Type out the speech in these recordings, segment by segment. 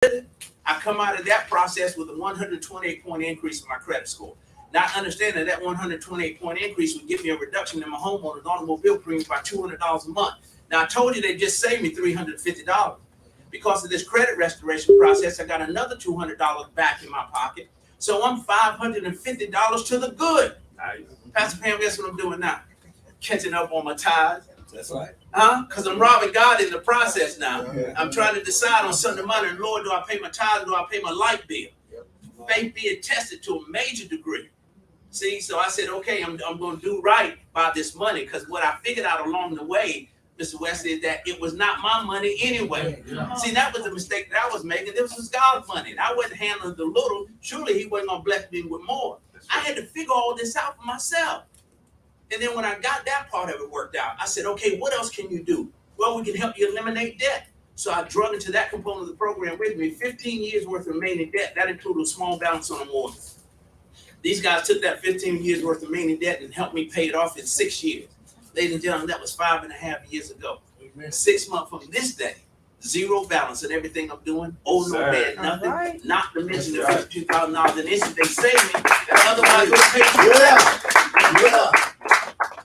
I come out of that process with a 128-point increase in my credit score. Not understanding that 128-point increase would give me a reduction in my homeowner's automobile premium by $200 a month. Now, I told you they just saved me $350. Because of this credit restoration process, I got another $200 back in my pocket. So I'm $550 to the good. Nice. Pastor Pam, guess what I'm doing now? Catching up on my tithes. That's right. Because I'm robbing God in the process now. I'm trying to decide on Sunday morning, Lord, do I pay my tithes or do I pay my light bill? Faith being tested to a major degree. See, so I said, okay, I'm going to do right by this money, because what I figured out along the way, Mr. West, is that it was not my money anyway. See, that was the mistake that I was making. This was God's money. And I wasn't handling the little. Surely he wasn't going to bless me with more. I had to figure all this out for myself. And then when I got that part of it worked out, I said, okay, what else can you do? Well, we can help you eliminate debt. So I drug into that component of the program with me, 15 years worth of remaining debt. That included a small balance on a mortgage. These guys took that 15 years worth of remaining debt and helped me pay it off in 6 years. Ladies and gentlemen, that was 5.5 years ago. Amen. 6 months from this day, zero balance in everything I'm doing. Oh, no, man, nothing. Right. Not to mention the $52,000 in interest they saved me. Otherwise, we'll pay for it.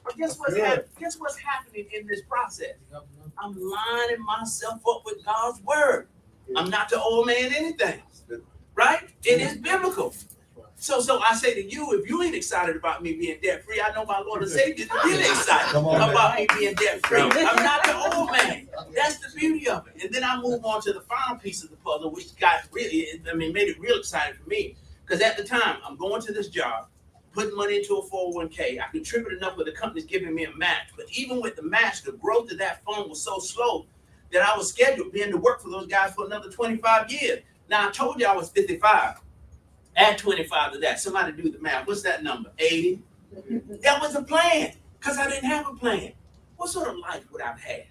But guess what's happening in this process? I'm lining myself up with God's word. I'm not to owe man anything. Right? It is biblical. So I say to you, if you ain't excited about me being debt-free, I know my Lord and Savior is really excited about me being debt-free. I'm not the old man. That's the beauty of it. And then I move on to the final piece of the puzzle, which made it real exciting for me. Because at the time, I'm going to this job, putting money into a 401k. I contributed enough where the company's giving me a match. But even with the match, the growth of that fund was so slow that I was scheduled being to work for those guys for another 25 years. Now, I told you I was 55. Add 25 to that. Somebody do the math. What's that number? 80? That was a plan, because I didn't have a plan. What sort of life would I have had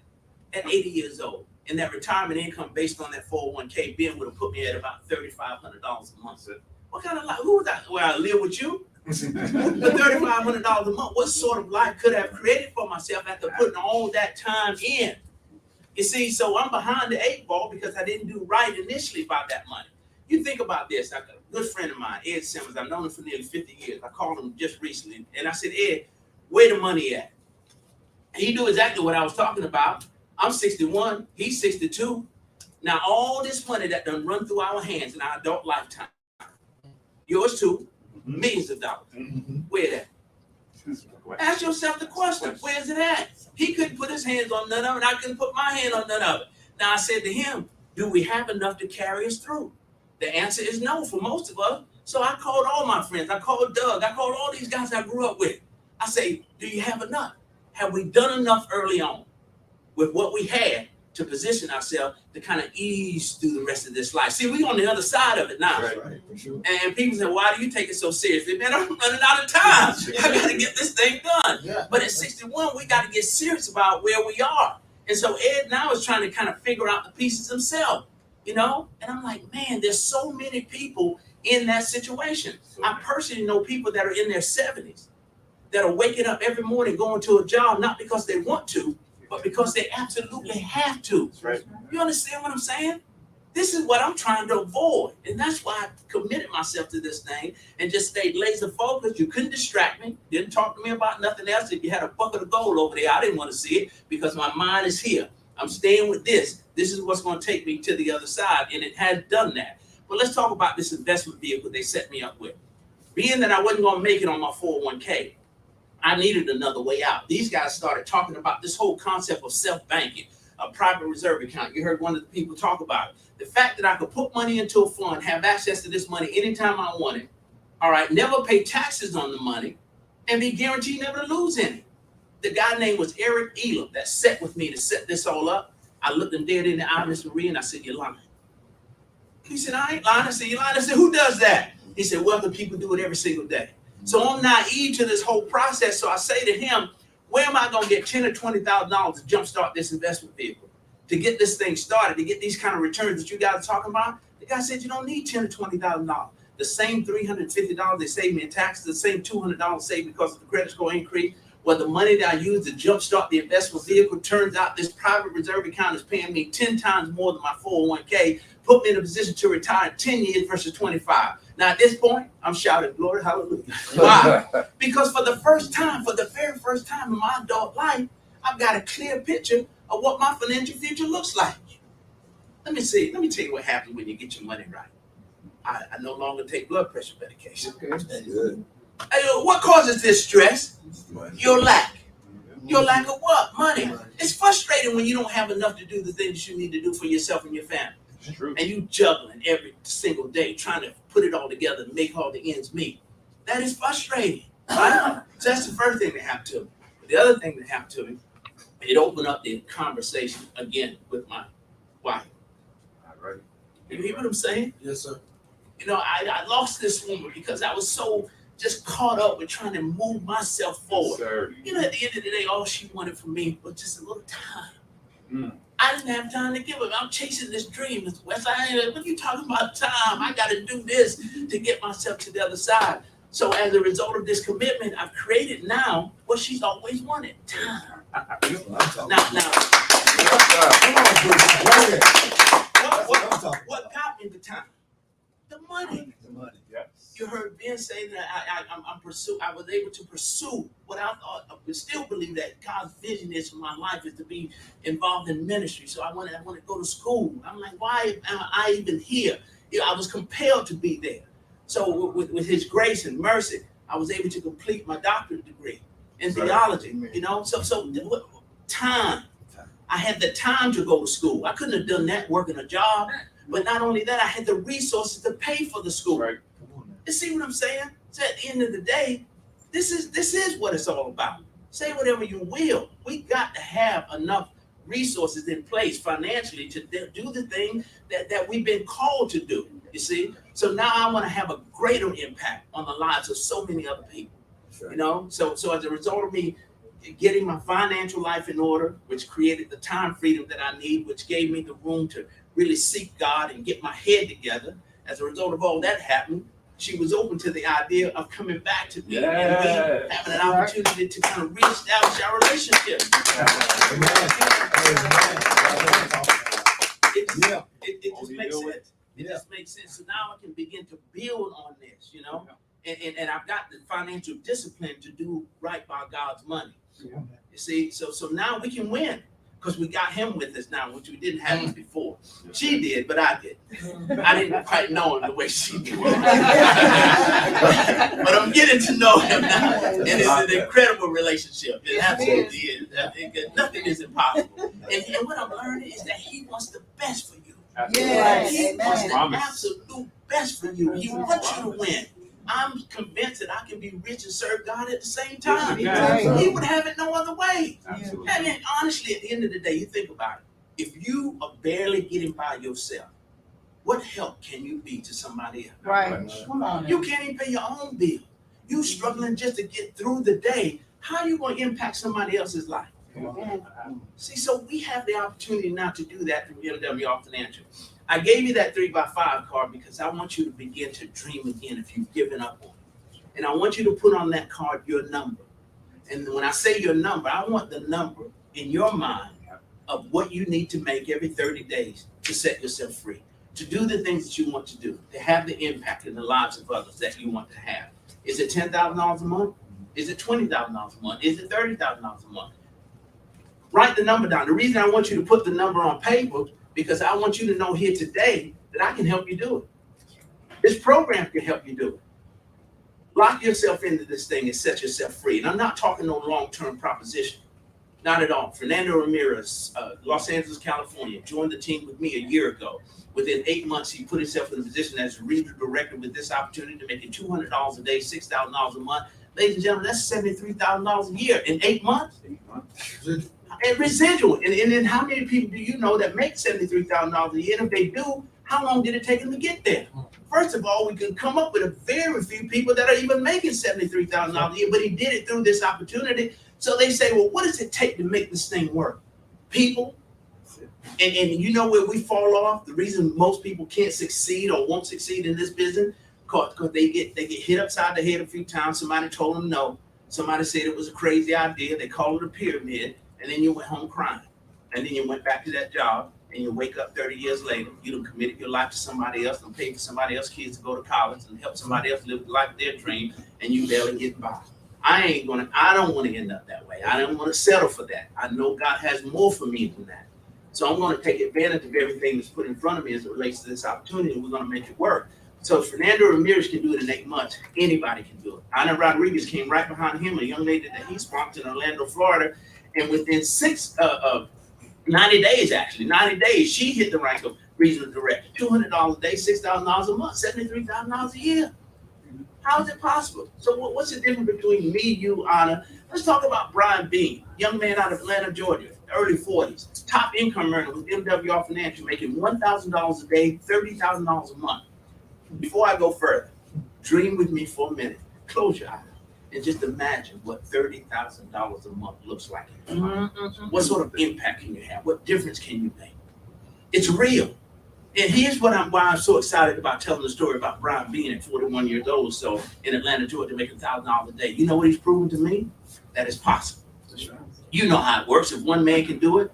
at 80 years old? And that retirement income based on that 401k being would have put me at about $3,500 a month. What kind of life? Who was that? Well, I live with you. For $3,500 a month, what sort of life could I have created for myself after putting all that time in? You see, so I'm behind the 8 ball because I didn't do right initially about that money. You think about this. I got a good friend of mine, Ed Simmons. I've known him for nearly 50 years. I called him just recently, and I said, Ed, where the money at? He knew exactly what I was talking about. I'm 61. He's 62. Now, all this money that done run through our hands in our adult lifetime, yours too, millions of dollars. Where that? Ask yourself the question, where's it at? He couldn't put his hands on none of it. I couldn't put my hand on none of it. Now, I said to him, do we have enough to carry us through? The answer is no for most of us. So I called all my friends. I called Doug. I called all these guys I grew up with. I say, do you have enough? Have we done enough early on with what we had to position ourselves to kind of ease through the rest of this life? See, we're on the other side of it now. Right, for sure. And people say, why do you take it so seriously? Man, I'm running out of time. I got to get this thing done. Yeah. But at 61, we got to get serious about where we are. And so Ed now is trying to kind of figure out the pieces himself. You know, and I'm like, man, there's so many people in that situation. I personally know people that are in their 70s that are waking up every morning going to a job, not because they want to, but because they absolutely have to. Right. You understand what I'm saying? This is what I'm trying to avoid. And that's why I committed myself to this thing and just stayed laser focused. You couldn't distract me. Didn't talk to me about nothing else. If you had a bucket of gold over there, I didn't want to see it because my mind is here. I'm staying with this. This is what's going to take me to the other side. And it has done that. But let's talk about this investment vehicle they set me up with. Being that I wasn't going to make it on my 401k, I needed another way out. These guys started talking about this whole concept of self-banking, a private reserve account. You heard one of the people talk about it. The fact that I could put money into a fund, have access to this money anytime I wanted, all right, never pay taxes on the money, and be guaranteed never to lose any. The guy named was Eric Elam that sat with me to set this all up. I looked him dead in the eye, Mr. Marie, and I said, you're lying. He said, I ain't lying. I said, you're lying. I said, who does that? He said, well, the people do it every single day. So I'm naive to this whole process. So I say to him, where am I going to get $10,000 or $20,000 to jumpstart this investment vehicle? To get this thing started, to get these kind of returns that you guys are talking about? The guy said, you don't need $10,000 or $20,000. The same $350 they saved me in taxes, the same $200 saved because of the credit score increase. Well, the money that I use to jumpstart the investment vehicle, turns out this private reserve account is paying me 10 times more than my 401k put me in a position to retire in 10 years versus 25. Now, at this point, I'm shouting, glory, hallelujah. Why? Because for the very first time in my adult life, I've got a clear picture of what my financial future looks like. Let me tell you what happens when you get your money right. I no longer take blood pressure medication. Okay. What causes this stress? Your lack. Your lack of what? Money. It's frustrating when you don't have enough to do the things you need to do for yourself and your family. True. And you juggling every single day, trying to put it all together and make all the ends meet. That is frustrating. Right? So that's the first thing that happened to me. The other thing that happened to me, it opened up the conversation again with my wife. All right. You hear what I'm saying? Yes, sir. You know, I lost this woman because I was so just caught up with trying to move myself forward. Yes, you know, at the end of the day, all she wanted from me was just a little time. I didn't have time to give her. I'm chasing this dream. What are you talking about time? I got to do this to get myself to the other side. So as a result of this commitment, I've created now what she's always wanted, time. What got me the time? The money. Yes. You heard Ben say that I was able to pursue what I thought. I still believe that God's vision is for my life is to be involved in ministry. So I want to go to school. I'm like, why am I even here? You know, I was compelled to be there. So with His grace and mercy, I was able to complete my doctorate degree in theology. You know, so time. I had the time to go to school. I couldn't have done that working a job. But not only that, I had the resources to pay for the school. Right. You see what I'm saying? So at the end of the day, this is what it's all about. Say whatever you will. We got to have enough resources in place financially to do the thing that we've been called to do. You see? So now I want to have a greater impact on the lives of so many other people. Sure. You know? So as a result of me getting my financial life in order, which created the time freedom that I need, which gave me the room to really seek God and get my head together. As a result of all that happening, she was open to the idea of coming back to me and we having an opportunity to kind of reestablish our relationship. It just makes sense. It just makes sense. So now I can begin to build on this, you know, and I've got the financial discipline to do right by God's money. You see, so now we can win. Because we got him with us now, which we didn't have him before. She did, but I didn't. I didn't quite know him the way she did. But I'm getting to know him now. And it's an incredible relationship. It absolutely is. Nothing is impossible. And what I'm learning is that he wants the best for you. Yes. He wants the absolute best for you. He wants you to win. I'm convinced that I can be rich and serve God at the same time. He would have it no other way. Absolutely. And then honestly, at the end of the day, you think about it. If you are barely getting by yourself, what help can you be to somebody else? Right. Come on. You can't even pay your own bill. You struggling just to get through the day. How are you going to impact somebody else's life? See, so we have the opportunity now to do that from MWR Financial. I gave you that 3x5 card because I want you to begin to dream again if you've given up on it. And I want you to put on that card your number. And when I say your number, I want the number in your mind of what you need to make every 30 days to set yourself free, to do the things that you want to do, to have the impact in the lives of others that you want to have. Is it $10,000 a month? Is it $20,000 a month? Is it $30,000 a month? Write the number down. The reason I want you to put the number on paper because I want you to know here today that I can help you do it. This program can help you do it. Lock yourself into this thing and set yourself free. And I'm not talking no long-term proposition. Not at all. Fernando Ramirez, Los Angeles, California, joined the team with me a year ago. Within 8 months, he put himself in a position as a regional director with this opportunity to make it $200 a day, $6,000 a month. Ladies and gentlemen, that's $73,000 a year in 8 months. 8 months. And residual. And then how many people do you know that make $73,000 a year? And if they do, how long did it take them to get there? First of all, we can come up with a very few people that are even making $73,000 a year, but he did it through this opportunity. So they say, well, what does it take to make this thing work? People. And you know where we fall off? The reason most people can't succeed or won't succeed in this business, because they get hit upside the head a few times. Somebody told them no. Somebody said it was a crazy idea. They called it a pyramid. And then you went home crying. And then you went back to that job and you wake up 30 years later, you done committed your life to somebody else and paid for somebody else's kids to go to college and help somebody else live the life of their dream, and you barely get by. I don't want to end up that way. I don't want to settle for that. I know God has more for me than that. So I'm going to take advantage of everything that's put in front of me as it relates to this opportunity, and we're going to make it work. So if Fernando Ramirez can do it in 8 months, anybody can do it. Ana Rodriguez came right behind him, a young lady that he sponsored in Orlando, Florida, and within 90 days, she hit the rank of regional director. $200 a day, $6,000 a month, $73,000 a year. How is it possible? So what's the difference between me, you, Anna? Let's talk about Brian Bean, young man out of Atlanta, Georgia, early 40s, top income earner with MWR Financial, making $1,000 a day, $30,000 a month. Before I go further, dream with me for a minute. Close your eyes and just imagine what $30,000 a month looks like. What sort of impact can you have? What difference can you make? It's real. And here's why I'm so excited about telling the story about Brian Bean at 41 years old, so in Atlanta, Georgia, making $1,000 a day. You know what he's proven to me? That it's possible. That's right. You know how it works. If one man can do it,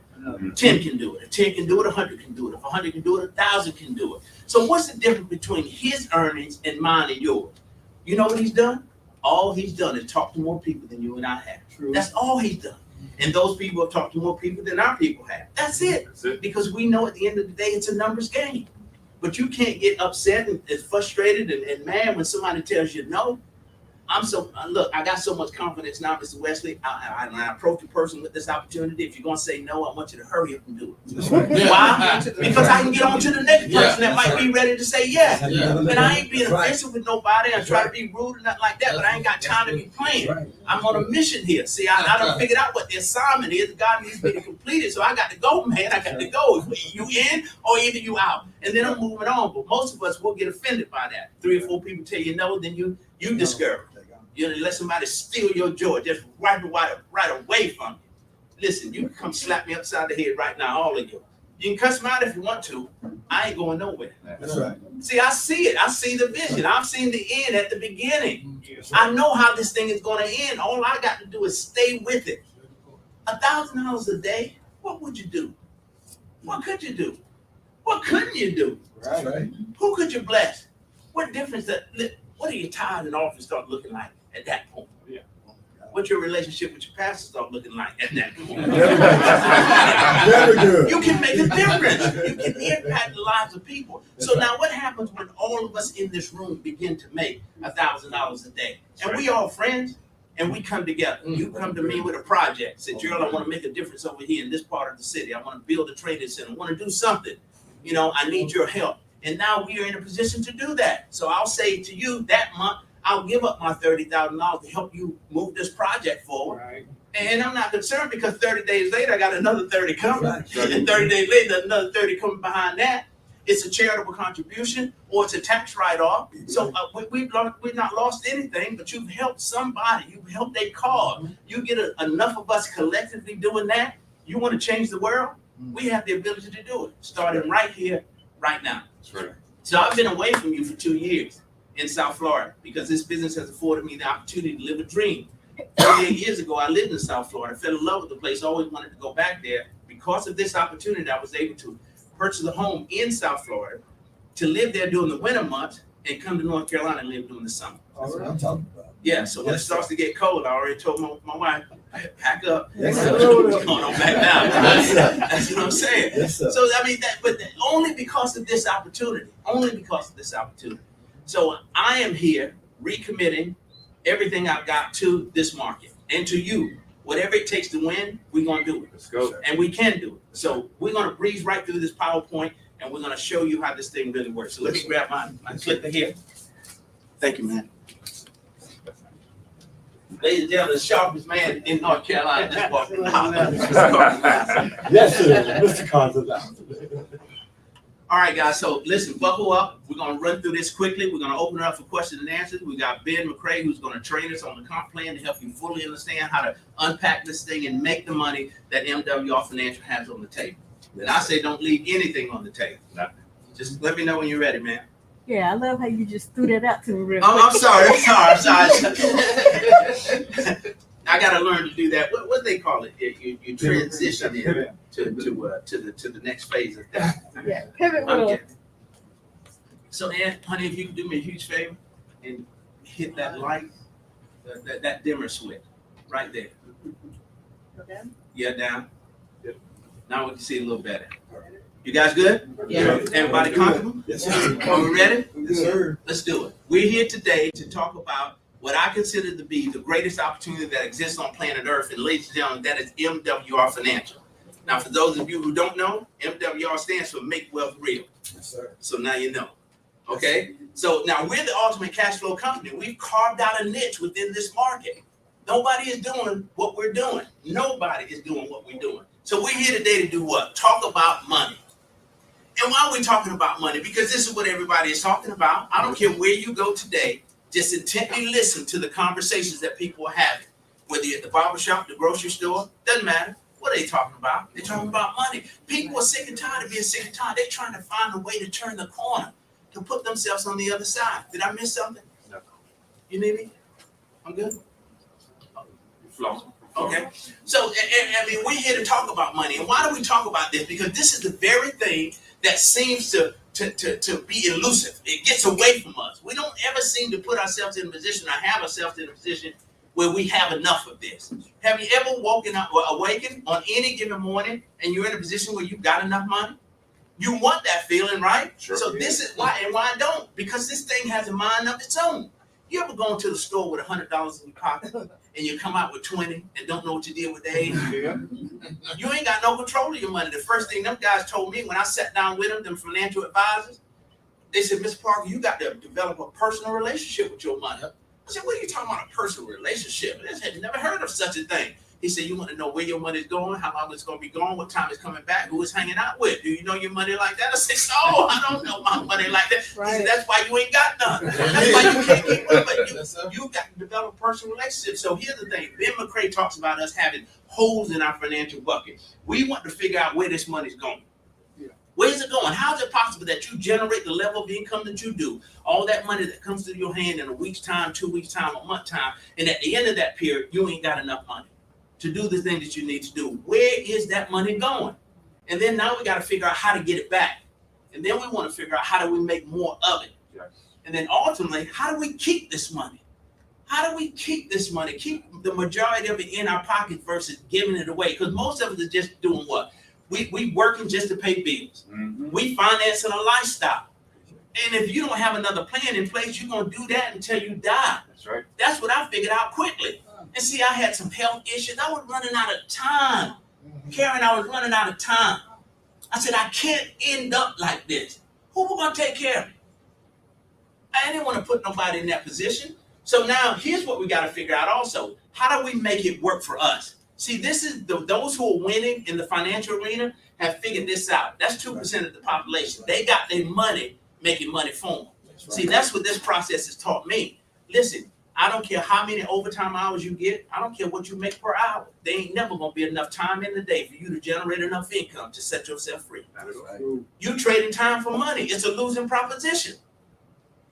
10 can do it. If 10 can do it, 100 can do it. If 100 can do it, 1,000 can do it. So what's the difference between his earnings and mine and yours? You know what he's done? All he's done is talk to more people than you and I have. True. That's all he's done. And those people have talked to more people than our people have. That's it. Because we know at the end of the day, it's a numbers game. But you can't get upset and frustrated and mad when somebody tells you no. Look, I got so much confidence now, Mr. Wesley. I approach a person with this opportunity. If you're going to say no, I want you to hurry up and do it. Why? Because I can get on to the next person that might be ready to say yes. And I ain't being offensive with nobody. I try to be rude and nothing like that, but I ain't got time to be playing. I'm on a mission here. See, I done figured out what the assignment is. God needs me to complete it, so I got to go, man. I got to go. You in or either you out. And then I'm moving on. But most of us will get offended by that. 3 or 4 people tell you no, then you discourage. You know, let somebody steal your joy, just right away from you. Listen, you can come slap me upside the head right now, all of you. You can cuss me out if you want to. I ain't going nowhere. That's right. See, I see it. I see the vision. I've seen the end at the beginning. I know how this thing is going to end. All I got to do is stay with it. $1,000 a day, what would you do? What could you do? What couldn't you do? Right. Who could you bless? What difference what are your tithes and offerings start looking like at that point? Yeah. What's your relationship with your pastor start looking like at that point? Very good. You can make a difference. You can impact the lives of people. So now what happens when all of us in this room begin to make $1,000 a day? And we all friends, and we come together. You come to me with a project. Say, Gerald, I want to make a difference over here in this part of the city. I want to build a training center. I want to do something. You know, I need your help. And now we are in a position to do that. So I'll say to you that month, I'll give up my $30,000 to help you move this project forward. Right. And I'm not concerned because 30 days later, I got another 30 coming. Right. And 30 days later, another 30 coming behind that. It's a charitable contribution or it's a tax write-off. So we've not lost anything, but you've helped somebody. You've helped a cause. You get enough of us collectively doing that. You want to change the world? We have the ability to do it, starting right here, right now. Right. So I've been away from you for 2 years in South Florida because this business has afforded me the opportunity to live a dream. 38 years ago, I lived in South Florida. I fell in love with the place. Always wanted to go back there. Because of this opportunity, I was able to purchase a home in South Florida, to live there during the winter months, and come to North Carolina and live during the summer. That's what I'm talking about. Yeah, so when it starts to get cold, I already told my wife, pack up. What's going on back now? That's what I'm saying. Yes, so I mean, but only because of this opportunity. Only because of this opportunity. So I am here recommitting everything I've got to this market and to you. Whatever it takes to win, we're gonna do it. Let's go. And we can do it. So we're gonna breeze right through this PowerPoint, and we're gonna show you how this thing really works. So let me grab my clicker here. Thank you, man. Ladies and gentlemen, the sharpest man in North Carolina just walked in the house. Yes, sir. Mr. Carter. All right, guys. So listen, buckle up. We're going to run through this quickly. We're going to open it up for questions and answers. We got Ben McCrae, who's going to train us on the comp plan to help you fully understand how to unpack this thing and make the money that MWR Financial has on the table. And I say don't leave anything on the table. Just let me know when you're ready, man. Yeah, I love how you just threw that out to me real quick. Oh, I'm sorry. I got to learn to do that. What they call it? You transition in to the next phase of that. Yeah, pivot I'm will. kidding. So, Ann, honey, if you can do me a huge favor and hit that light, that dimmer switch, right there. Okay. Yeah, down. Now we can see a little better. You guys good? Yeah. Everybody comfortable? Yes, sir. Are we ready? Yes, sir. Let's do it. We're here today to talk about what I consider to be the greatest opportunity that exists on planet Earth. And ladies and gentlemen, that is MWR Financial. Now, for those of you who don't know, MWR stands for Make Wealth Real. Yes, sir. So now you know. Okay? So now we're the ultimate cash flow company. We've carved out a niche within this market. Nobody is doing what we're doing. Nobody is doing what we're doing. So we're here today to do what? Talk about money. And why are we talking about money? Because this is what everybody is talking about. I don't care where you go today. Just intently listen to the conversations that people are having. Whether you're at the barbershop, the grocery store, doesn't matter. What are they talking about? They're talking about money. People are sick and tired of being sick and tired. They're trying to find a way to turn the corner, to put themselves on the other side. Did I miss something? No. You need me? I'm good? Okay. So, I mean, we're here to talk about money. And why do we talk about this? Because this is the very thing that seems to be elusive. It gets away from us. We don't ever seem to put ourselves in a position or have ourselves in a position where we have enough of this. Have you ever woken up or awakened on any given morning and you're in a position where you've got enough money? You want that feeling, right? Sure. So this is why, and why don't? Because this thing has a mind of its own. You ever go into the store with $100 in your pocket and you come out with 20 and don't know what you did with the 80? Yeah. You ain't got no control of your money. The first thing them guys told me when I sat down with them financial advisors, they said, Mr. Parker, you got to develop a personal relationship with your money. I said, what are you talking about, a personal relationship? I had never heard of such a thing. He said, you want to know where your money is going, how long it's going to be gone, what time it's coming back, who it's hanging out with. Do you know your money like that? I said, no, I don't know my money like that. Right. He said, that's why you ain't got none. That's why you can't keep up. But you got to develop personal relationships. So here's the thing. Ben McCrae talks about us having holes in our financial bucket. We want to figure out where this money's going. Where's it going? How is it possible that you generate the level of income that you do, all that money that comes to your hand in a week's time, 2 weeks' time, a month time, and at the end of that period, you ain't got enough money to do the thing that you need to do? Where is that money going? And then now we got to figure out how to get it back. And then we want to figure out how do we make more of it. Yes. And then ultimately, how do we keep this money? How do we keep this money? Keep the majority of it in our pocket versus giving it away? Because most of us are just doing what? We working just to pay bills. Mm-hmm. We financing a lifestyle. And if you don't have another plan in place, you're going to do that until you die. That's right. That's what I figured out quickly. And see, I had some health issues. I was running out of time. Karen, I was running out of time. I said, I can't end up like this. Who was going to take care of me? I didn't want to put nobody in that position. So now here's what we got to figure out also. How do we make it work for us? See, this is those who are winning in the financial arena have figured this out. That's 2% of the population. They got their money making money for them. See, that's what this process has taught me. Listen, I don't care how many overtime hours you get. I don't care what you make per hour. There ain't never going to be enough time in the day for you to generate enough income to set yourself free. You trading time for money. It's a losing proposition.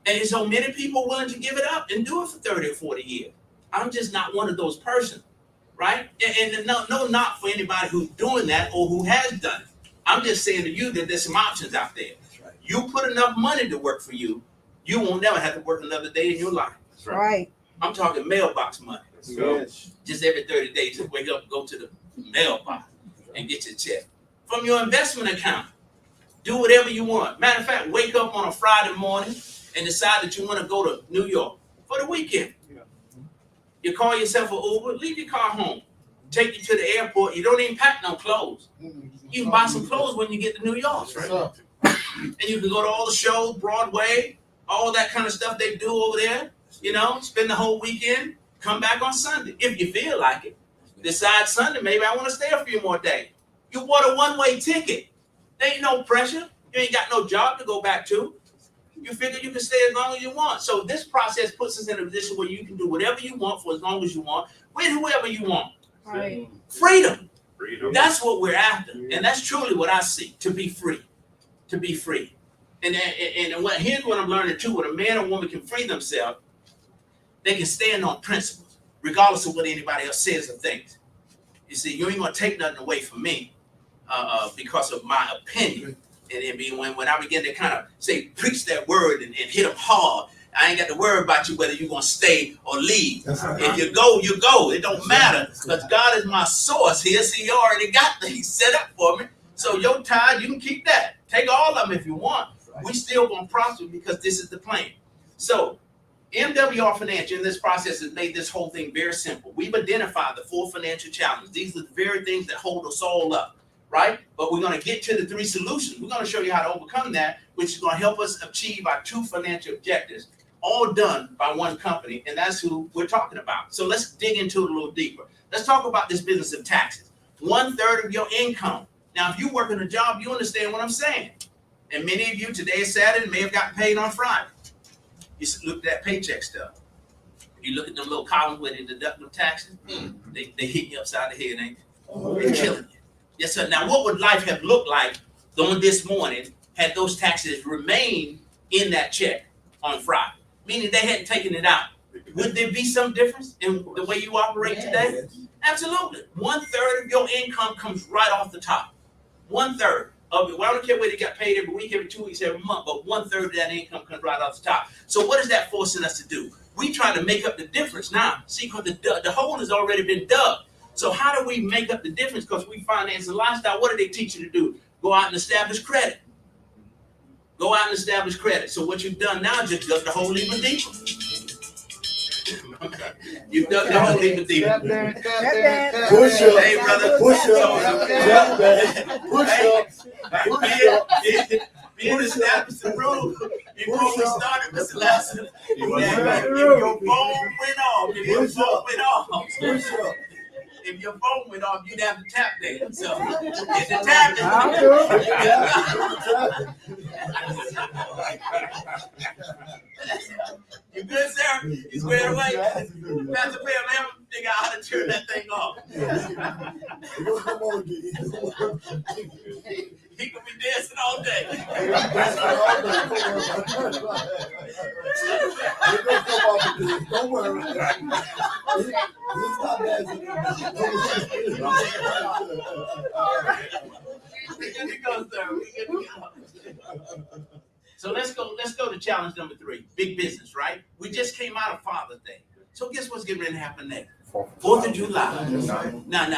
And so many people willing to give it up and do it for 30 or 40 years. I'm just not one of those persons. Right? And no knock for anybody who's doing that or who has done it. I'm just saying to you that there's some options out there. That's right. You put enough money to work for you, you won't never have to work another day in your life. That's Right. I'm talking mailbox money. Let's go. Just every 30 days, just wake up and go to the mailbox and get your check. From your investment account, do whatever you want. Matter of fact, wake up on a Friday morning and decide that you want to go to New York for the weekend. You call yourself an Uber, leave your car home. Take you to the airport. You don't even pack no clothes. You can buy some clothes when you get to New York. Right. And you can go to all the shows, Broadway, all that kind of stuff they do over there. You know, spend the whole weekend, come back on Sunday. If you feel like it. Decide Sunday, maybe I want to stay a few more days. You bought a one-way ticket. There ain't no pressure. You ain't got no job to go back to. You figure you can stay as long as you want. So this process puts us in a position where you can do whatever you want for as long as you want, with whoever you want. Right. Freedom. Freedom. That's what we're after. And that's truly what I see, to be free. To be free. And here's what I'm learning too. When a man or woman can free themselves, they can stand on principles. regardless of what anybody else says or thinks. You see, you ain't gonna take nothing away from me because of my opinion. And then when I begin to kind of say, preach that word and hit them hard, I ain't got to worry about you whether you're going to stay or leave. Right. If you go, you go. It don't matter because God is my source here. See, He already got things set up for me. So your tithe, you can keep that. Take all of them if you want. We still going to prosper because this is the plan. So MWR Financial in this process has made this whole thing very simple. We've identified the 4 financial challenges. These are the very things that hold us all up. Right? But we're going to get to the 3 solutions. We're going to show you how to overcome that, which is going to help us achieve our 2 financial objectives, all done by one company, and that's who we're talking about. So let's dig into it a little deeper. Let's talk about this business of taxes. 1/3 of your income. Now, if you work in a job, you understand what I'm saying. And many of you, today is Saturday, may have gotten paid on Friday. You look at that paycheck stuff. You look at them little columns where they deduct them taxes. They hit you upside the head, ain't they? They're killing you. Yes, sir. Now, what would life have looked like on this morning had those taxes remained in that check on Friday? Meaning they hadn't taken it out. Would there be some difference in the way you operate today? Absolutely. 1/3 of your income comes right off the top. 1/3 of it. Well, I don't care whether you got paid every week, every 2 weeks, every month, but 1/3 of that income comes right off the top. So what is that forcing us to do? We try to make up the difference now. See, because the hole has already been dug. So how do we make up the difference? Because we finance a lifestyle. What do they teach you to do? Go out and establish credit. Go out and establish credit. So what you've done now is just dug the hole even deeper. You've dug the hole even deeper. Push up. Hey, brother. Push up. Jump back. Push up. Being established the rule before we started this lesson. If your phone went off, if your phone went off, you'd have to tap dance. So get the tap dance. You good, sir? You squared away? Pastor Pam, let him figure out how to turn that thing off. He could be dancing all day. Don't worry. He's not dancing. We good to go, sir. We good to go. So let's go to challenge number 3. Big business, right? We just came out of Father's Day. So guess what's getting ready to happen next? 4th of July. Now,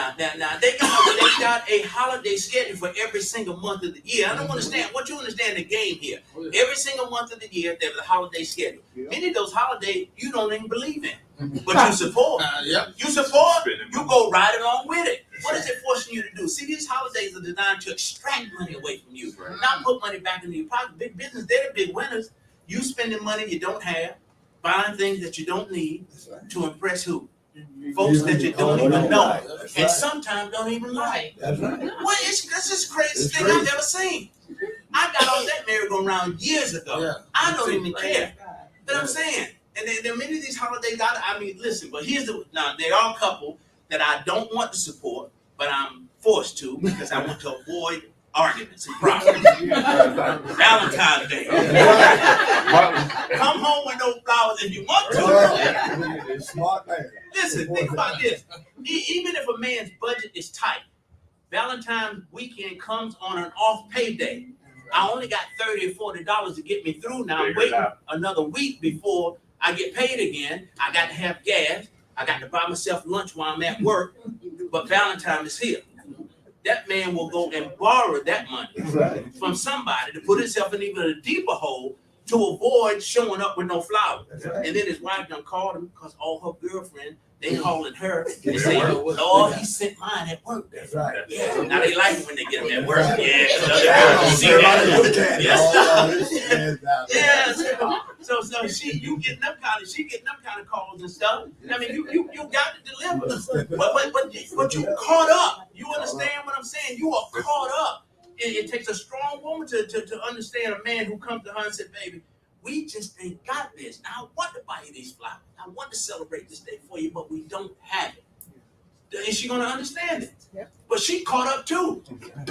they got a holiday schedule for every single month of the year. I don't understand. What you understand the game here? Every single month of the year, there's a holiday schedule. Many of those holidays you don't even believe in, but you support. You support. You go right along with it. What is it forcing you to do? See, these holidays are designed to extract money away from you, not put money back into your pocket. Big business, they're the big winners. You spending money you don't have, buying things that you don't need to impress who? Folks that you don't even know, and sometimes don't even like. That's right. This is the craziest thing I've ever seen. I got off that merry-go-round years ago. I don't even care. But I'm saying, and there are many of these holidays. I mean, listen. But now there are a couple that I don't want to support, but I'm forced to because I want to avoid arguments and problems. Valentine's Day. Come home with no flowers if you want to. Smart man. Listen, think about this. Even if a man's budget is tight, Valentine's weekend comes on an off payday. I only got $30 or $40 to get me through now. I'm waiting another week before I get paid again. I got to have gas. I got to buy myself lunch while I'm at work. But Valentine's is here. That man will go and borrow that money from somebody to put himself in even a deeper hole to avoid showing up with no flowers. And then his wife done called him because all her girlfriends, they calling her and saying, "Oh, he sent mine at work." That's right. Yeah, now they like it when they get them at work. Yeah, so she getting them kind of calls and stuff. I mean, you got to deliver. But you caught up. You understand what I'm saying? You are caught up. It takes a strong woman to understand a man who comes to her and says, "Baby, we just ain't got this. I want to buy you these flowers. I want to celebrate this day for you, but we don't have it." Is she going to understand it? Yep. But she caught up too.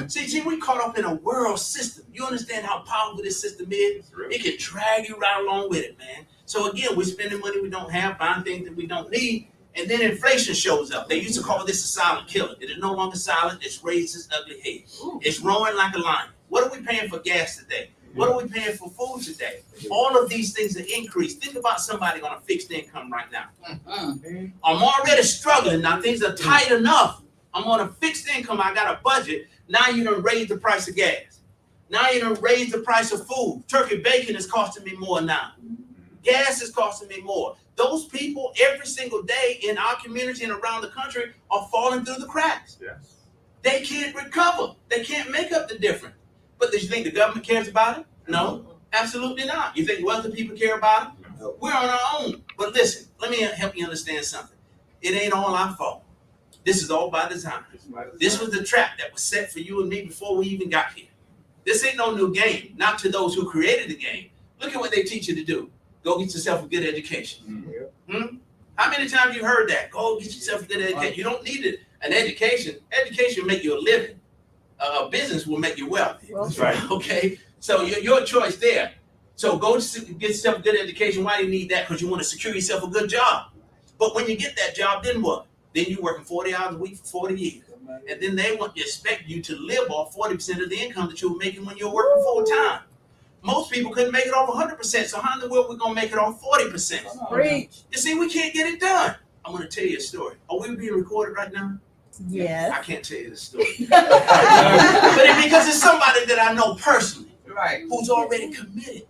See, we caught up in a world system. You understand how powerful this system is? It can drag you right along with it, man. So again, we're spending money we don't have, buying things that we don't need, And then inflation shows up. They used to call this a silent killer. It is no longer silent. It's raised its ugly head. It's roaring like a lion. What are we paying for gas today? What are we paying for food today? All of these things are increased. Think about somebody on a fixed income right now. I'm already struggling. Now things are tight enough. I'm on a fixed income. I got a budget. Now you done raised the price of gas. Now you done raised the price of food. Turkey bacon is costing me more now. Gas is costing me more. Those people every single day in our community and around the country are falling through the cracks. Yes. They can't recover. They can't make up the difference. But do you think the government cares about it? No, absolutely not. You think wealthy people care about it? No. We're on our own. But listen, let me help you understand something. It ain't all our fault. This is all by design. This was the trap that was set for you and me before we even got here. This ain't no new game, not to those who created the game. Look at what they teach you to do. Go get yourself a good education. How many times you heard that? Go get yourself a good education. You don't need an education. Education will make you a living. A business will make you wealthy. That's right. Okay? So your choice there. So go get yourself a good education. Why do you need that? Because you want to secure yourself a good job. But when you get that job, then what? Then you're working 40 hours a week for 40 years. And then they want to expect you to live off 40% of the income that you were making when you were working full time. Most people couldn't make it off 100%. So how in the world are we going to make it off 40%? Preach. You see, we can't get it done. I'm going to tell you a story. Are we being recorded right now? Yes. I can't tell you the story. But it's because it's somebody that I know personally, Right. who's already committed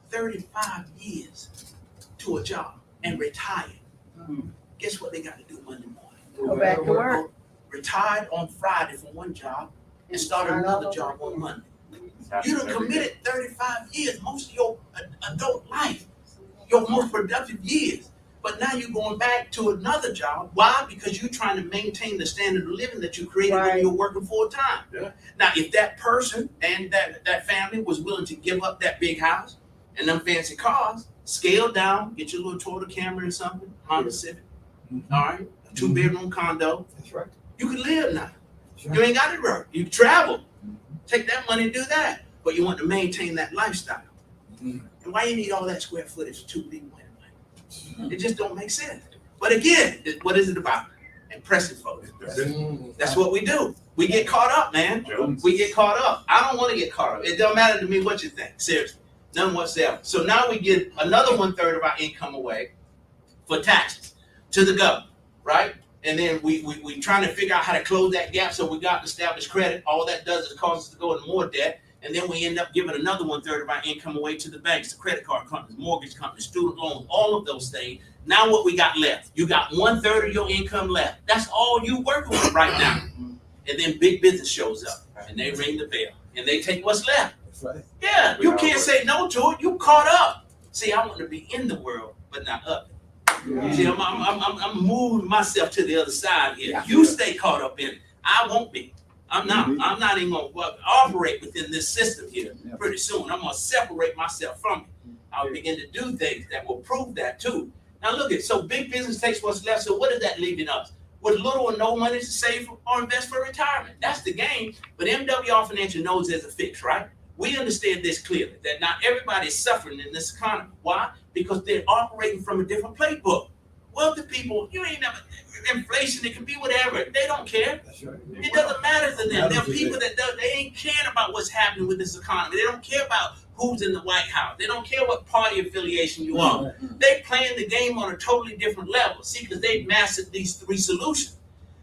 35 years to a job and retired. Guess what they got to do Monday morning? Go back to work. Retired on Friday from one job and started another job on Monday. You done committed 35 years, most of your adult life, your most productive years. But now you're going back to another job. Why? Because you're trying to maintain the standard of living that you created when you were working full time. Yeah. Now, if that person and that family was willing to give up that big house and them fancy cars, scale down, get your little Toyota Camry or something, Honda Civic, all right, a 2-bedroom condo. That's right. You can live now. That's right. You ain't got to work. You can travel. Take that money and do that. But you want to maintain that lifestyle. And why you need all that square footage for 2 people anyway? It just don't make sense. But again, what is it about? Impressive folks. That's what we do. We get caught up, man. We get caught up. I don't want to get caught up. It don't matter to me what you think. Seriously. None whatsoever. So now we get another 1/3 of our income away for taxes to the government, right? And then we trying to figure out how to close that gap so we got established credit. All that does is cause us to go into more debt. And then we end up giving another 1/3 of our income away to the banks, the credit card companies, mortgage companies, student loans, all of those things. Now what we got left? You got 1/3 of your income left. That's all you working with right now. And then big business shows up and they ring the bell and they take what's left. That's right. Yeah, you can't say no to it. You caught up. See, I want to be in the world, but not of it. See, I'm moving myself to the other side here. You stay caught up in it. I won't be. I'm not even going to operate within this system here pretty soon. I'm going to separate myself from it. I'll begin to do things that will prove that too. Now look at, so big business takes what's left. So what is that leaving us? With little or no money to save or invest for retirement. That's the game. But MWR Financial knows there's a fix, right? We understand this clearly, that not everybody is suffering in this economy. Why? Because they're operating from a different playbook. Wealthy people, you ain't never, inflation, it can be whatever. They don't care. That's right. It doesn't matter to them. There are people that they ain't caring about what's happening with this economy. They don't care about who's in the White House. They don't care what party affiliation you are. They playing the game on a totally different level. See, because they've mastered these 3 solutions.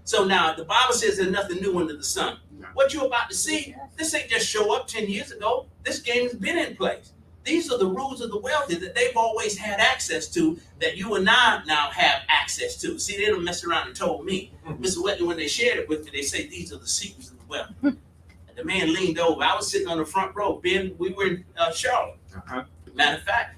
So now the Bible says there's nothing new under the sun. What you're about to see, this ain't just show up 10 years ago. This game has been in place. These are the rules of the wealthy that they've always had access to, that you and I now have access to. See, they don't mess around and told me. Mr. Wetton, when they shared it with me, they say these are the secrets of the wealthy. And the man leaned over. I was sitting on the front row. Ben, we were in Charlotte. Matter of fact,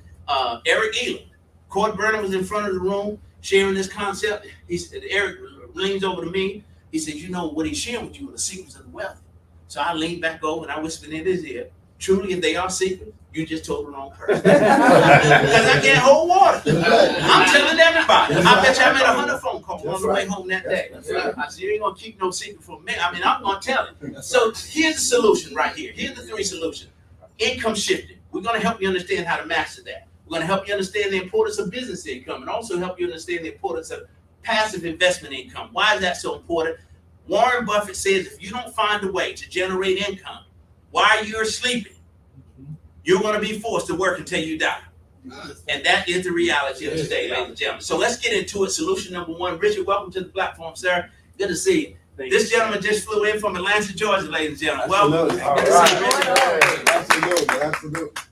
Eric Elam, Court Burnham was in front of the room sharing this concept. He said, Eric leans over to me. He said, you know what he's sharing with you are the secrets of the wealthy. So I leaned back over and I whispered in his ear, truly, if they are secrets, you just told the wrong person. Because I can't hold water. I'm telling everybody. I bet you I made 100 phone calls on the way home that day. I said, you ain't going to keep no secret from me. I mean, I'm going to tell it. So here's the solution right here. Here's the 3 solutions. Income shifting. We're going to help you understand how to master that. We're going to help you understand the importance of business income and also help you understand the importance of passive investment income. Why is that so important? Warren Buffett says if you don't find a way to generate income while you're sleeping, you're going to be forced to work until you die. And that is the reality of today, ladies and gentlemen. So let's get into it. Solution number one. Richard, welcome to the platform, sir. Good to see you. This gentleman just flew in from Atlanta, Georgia, ladies and gentlemen. Welcome. Good to see you, Richard. Absolutely.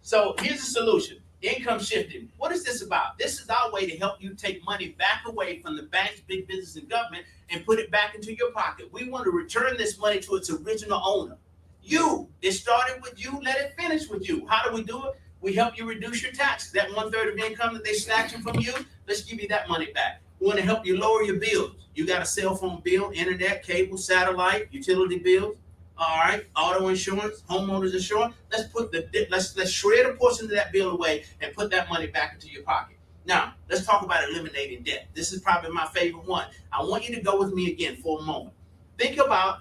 So here's the solution. Income shifting. What is this about? This is our way to help you take money back away from the banks, big business, and government and put it back into your pocket. We want to return this money to its original owner. You. It started with you. Let it finish with you. How do we do it? We help you reduce your taxes. That 1/3 of income that they snatching from you, let's give you that money back. We want to help you lower your bills. You got a cell phone bill, internet, cable, satellite, utility bills. All right, auto insurance, homeowners insurance. Let's shred a portion of that bill away and put that money back into your pocket. Now, let's talk about eliminating debt. This is probably my favorite one. I want you to go with me again for a moment. Think about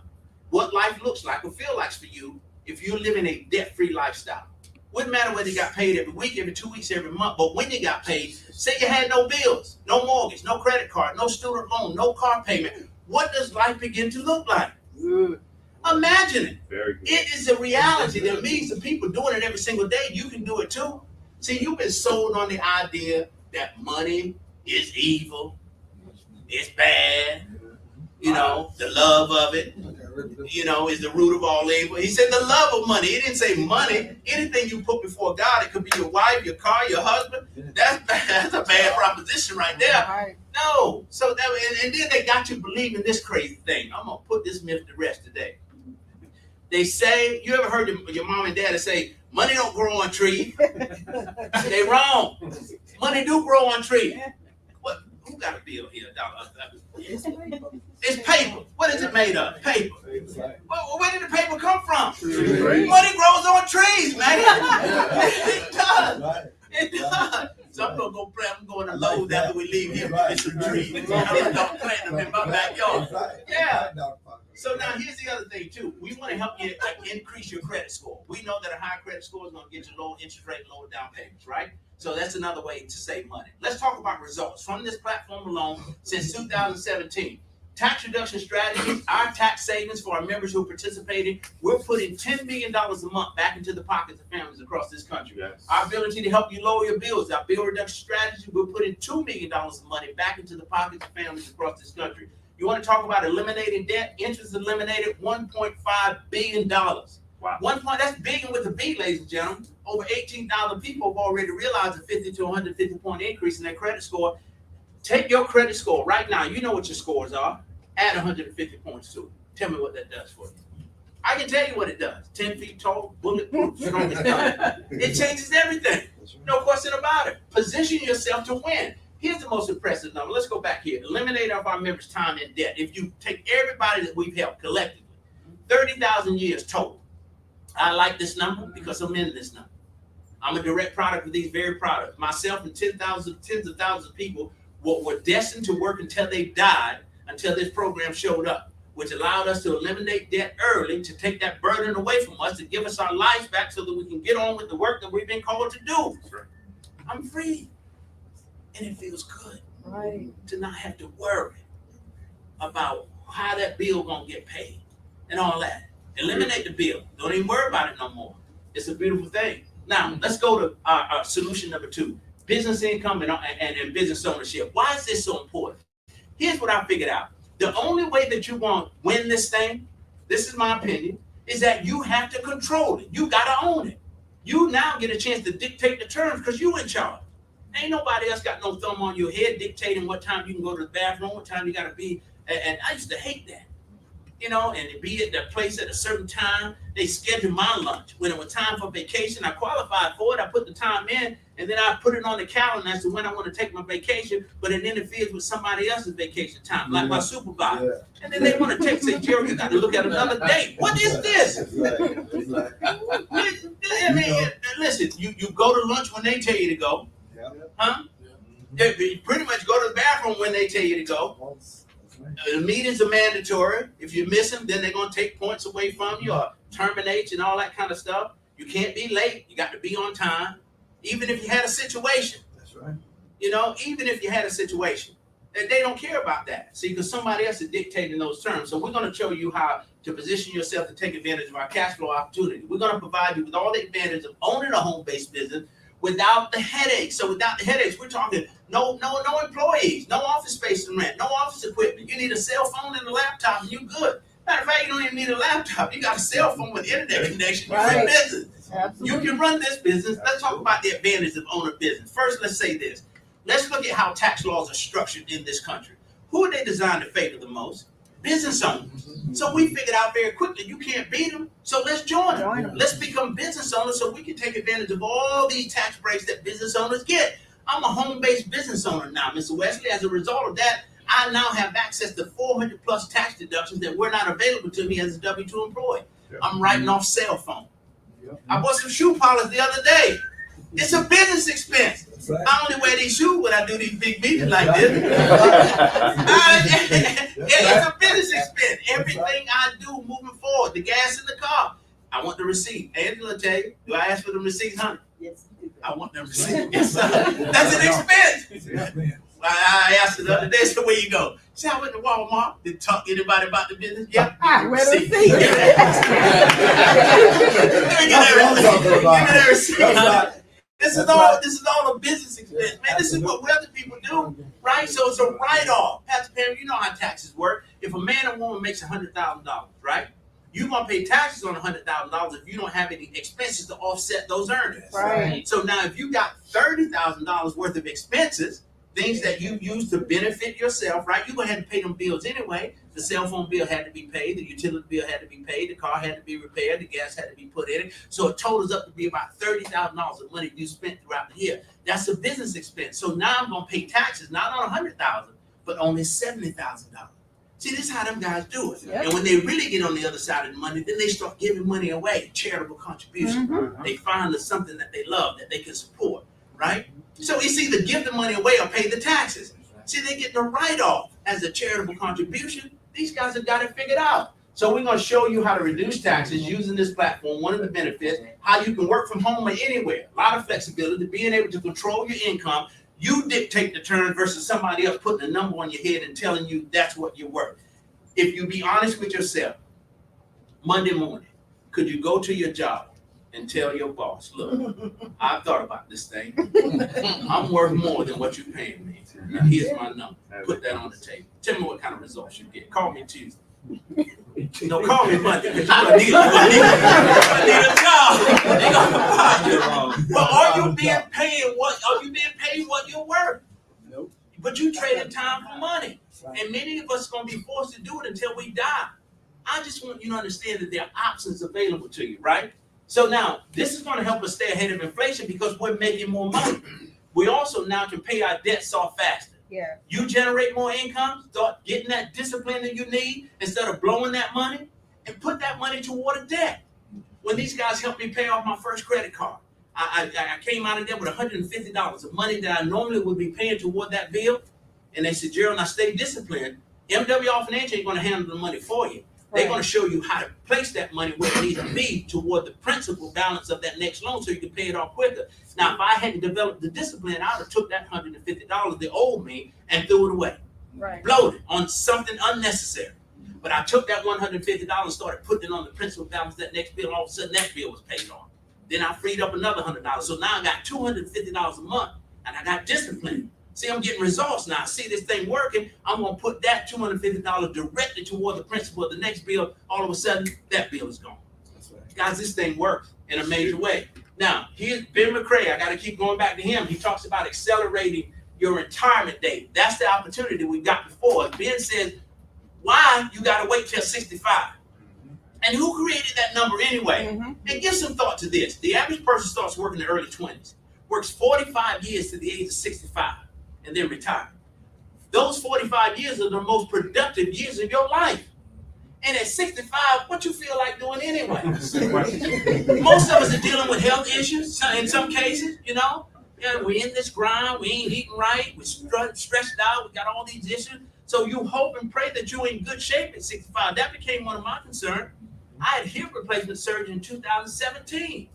what life looks like or feel like for you if you're living a debt-free lifestyle. Wouldn't matter whether you got paid every week, every 2 weeks, every month, but when you got paid, say you had no bills, no mortgage, no credit card, no student loan, no car payment, what does life begin to look like? Imagine it. It is a reality. There are millions of people doing it every single day. You can do it too. See, you've been sold on the idea that money is evil, it's bad, you know, the love of it, you know, is the root of all evil. He said the love of money. He didn't say money. Anything you put before God, it could be your wife, your car, your husband. That's a bad proposition right there. No. So that, and then they got you believing this crazy thing. I'm going to put this myth to rest today. They say, you ever heard your mom and dad say, money don't grow on trees? They wrong. Money do grow on trees. What? Who got a bill here? It's paper. What is it made of? Paper. Well, where did the paper come from? Money grows on trees, man. It does. It does. So I'm going to Lowe's after we leave here and get some trees. I'm going to plant them in my backyard. Yeah. So now here's the other thing too. We want to help you increase your credit score. We know that a high credit score is going to get you low interest rate, lower down payments, right? So that's another way to save money. Let's talk about results. From this platform alone, since 2017, tax reduction strategies, our tax savings for our members who participated, we're putting $10 million a month back into the pockets of families across this country. Yes. Our ability to help you lower your bills, our bill reduction strategy, we're putting $2 million of money back into the pockets of families across this country. You want to talk about eliminating debt? Interest eliminated, $1.5 billion. Wow. That's big with a B, ladies and gentlemen. Over 18,000 people have already realized a 50 to 150 point increase in their credit score. Take your credit score right now. You know what your scores are. Add 150 points to it. Tell me what that does for you. I can tell you what it does. 10 feet tall, bulletproof, strongest gun. It changes everything. No question about it. Position yourself to win. Here's the most impressive number. Let's go back here. Eliminate of our members' time in debt. If you take everybody that we've helped collectively, 30,000 years total. I like this number because I'm in this number. I'm a direct product of these very products. Myself and tens of thousands of people were destined to work until they died, until this program showed up, which allowed us to eliminate debt early, to take that burden away from us, to give us our lives back so that we can get on with the work that we've been called to do. I'm free. And it feels good to not have to worry about how that bill gonna get paid and all that. Eliminate the bill. Don't even worry about it no more. It's a beautiful thing. Now, let's go to our solution number 2, business income and business ownership. Why is this so important? Here's what I figured out. The only way that you won't win this thing, this is my opinion, is that you have to control it. You got to own it. You now get a chance to dictate the terms because you're in charge. Ain't nobody else got no thumb on your head dictating what time you can go to the bathroom, what time you got to be. And I used to hate that. You know, and to be at the place at a certain time, they scheduled my lunch. When it was time for vacation, I qualified for it. I put the time in, and then I put it on the calendar as to when I want to take my vacation, but it interferes with somebody else's vacation time, like my supervisor. Yeah. And then they want to say, Gerald, you got to look at another date. What is this? I mean, listen, you go to lunch when they tell you to go. Huh? You pretty much go to the bathroom when they tell you to go. The meetings are mandatory. If you miss them, then they're going to take points away from you or terminate you and all that kind of stuff. You can't be late. You got to be on time. Even if you had a situation. That's right. You know, even if you had a situation. They don't care about that. See, because somebody else is dictating those terms. So we're going to show you how to position yourself to take advantage of our cash flow opportunity. We're going to provide you with all the advantage of owning a home-based business without the headaches. So without the headaches, we're talking no employees, no office space to rent, no office equipment. You need a cell phone and a laptop, and you're good. Matter of fact, you don't even need a laptop. You got a cell phone with internet connection. You're in business. Absolutely. You can run this business. Let's talk about the advantage of owning a business. First, let's say this. Let's look at how tax laws are structured in this country. Who are they designed to favor the most? Business owners. So we figured out very quickly you can't beat them. So let's join them. Let's become business owners so we can take advantage of all these tax breaks that business owners get. I'm a home-based business owner now, Mr. Wesley. As a result of that, I now have access to 400 plus tax deductions that were not available to me as a W-2 employee. I'm writing off cell phone. I bought some shoe polish the other day. It's a business expense. I only wear these shoes when I do these big meetings like this. It's a business expense. Everything I do moving forward, the gas in the car, I want the receipt. Angela, tell you, do I ask for the receipts, honey? Yes. I want them receipts. Yes, sir. That's an expense. I asked her the other day, so where you go? See, I went to Walmart. Did talk to anybody about the business? Yeah. Where the receipt? Let me get that receipt. This is all a business expense, man. This is what wealthy people do, right? So it's a write-off. Pastor Perry, you know how taxes work. If a man or woman makes $100,000, right? You're gonna pay taxes on $100,000 if you don't have any expenses to offset those earnings. Right. So now if you got $30,000 worth of expenses, things that you use to benefit yourself, right? You're gonna have to pay them bills anyway. The cell phone bill had to be paid, the utility bill had to be paid, the car had to be repaired, the gas had to be put in it. So it totals up to be about $30,000 of money you spent throughout the year. That's a business expense. So now I'm gonna pay taxes not on $100,000, but only $70,000. See, this is how them guys do it. Yep. And when they really get on the other side of the money, then they start giving money away, charitable contribution. Mm-hmm. They find something that they love, that they can support, right? So it's either give the money away or pay the taxes. See, they get the write-off as a charitable contribution. These guys have got it figured out. So we're going to show you how to reduce taxes using this platform. One of the benefits, how you can work from home or anywhere. A lot of flexibility, being able to control your income. You dictate the terms versus somebody else putting a number on your head and telling you that's what you're worth. If you be honest with yourself, Monday morning, could you go to your job and tell your boss, look, I've thought about this thing. I'm worth more than what you're paying me. Now, here's my number. Put that on the table. Tell me what kind of results you get. Call me Tuesday. Don't call me Monday because you're gonna need a job. They're gonna fire you. But are you being paid what you're worth? Nope. But you traded time for money. And many of us are gonna be forced to do it until we die. I just want you to understand that there are options available to you, right? So now, this is going to help us stay ahead of inflation because we're making more money. We also now can pay our debts off faster. Yeah. You generate more income, start getting that discipline that you need instead of blowing that money, and put that money toward a debt. When these guys helped me pay off my first credit card, I came out of there with $150 of money that I normally would be paying toward that bill. And they said, Gerald, now stay disciplined. MWR Financial ain't going to handle the money for you. They're going to show you how to place that money where it needs to be toward the principal balance of that next loan so you can pay it off quicker. Now, if I hadn't developed the discipline, I would have took that $150 they owed me and threw it away. Right. Blowed it on something unnecessary. But I took that $150 and started putting it on the principal balance of that next bill, and all of a sudden that bill was paid off. Then I freed up another $100. So now I got $250 a month, and I got discipline. See, I'm getting results now. I see this thing working. I'm going to put that $250 directly toward the principal of the next bill. All of a sudden, that bill is gone. That's right. Guys, this thing works in a major way. Now, here's Ben McCrae. I got to keep going back to him. He talks about accelerating your retirement date. That's the opportunity we got before us. Ben says, why you got to wait till 65? And who created that number anyway? Mm-hmm. And give some thought to this. The average person starts working in the early 20s, works 45 years to the age of 65. And then retire. Those 45 years are the most productive years of your life. And at 65, what you feel like doing anyway? Most of us are dealing with health issues in some cases, you know. Yeah, we're in this grind, we ain't eating right, we're stressed out, we got all these issues. So you hope and pray that you're in good shape at 65. That became one of my concerns. I had hip replacement surgery in 2017.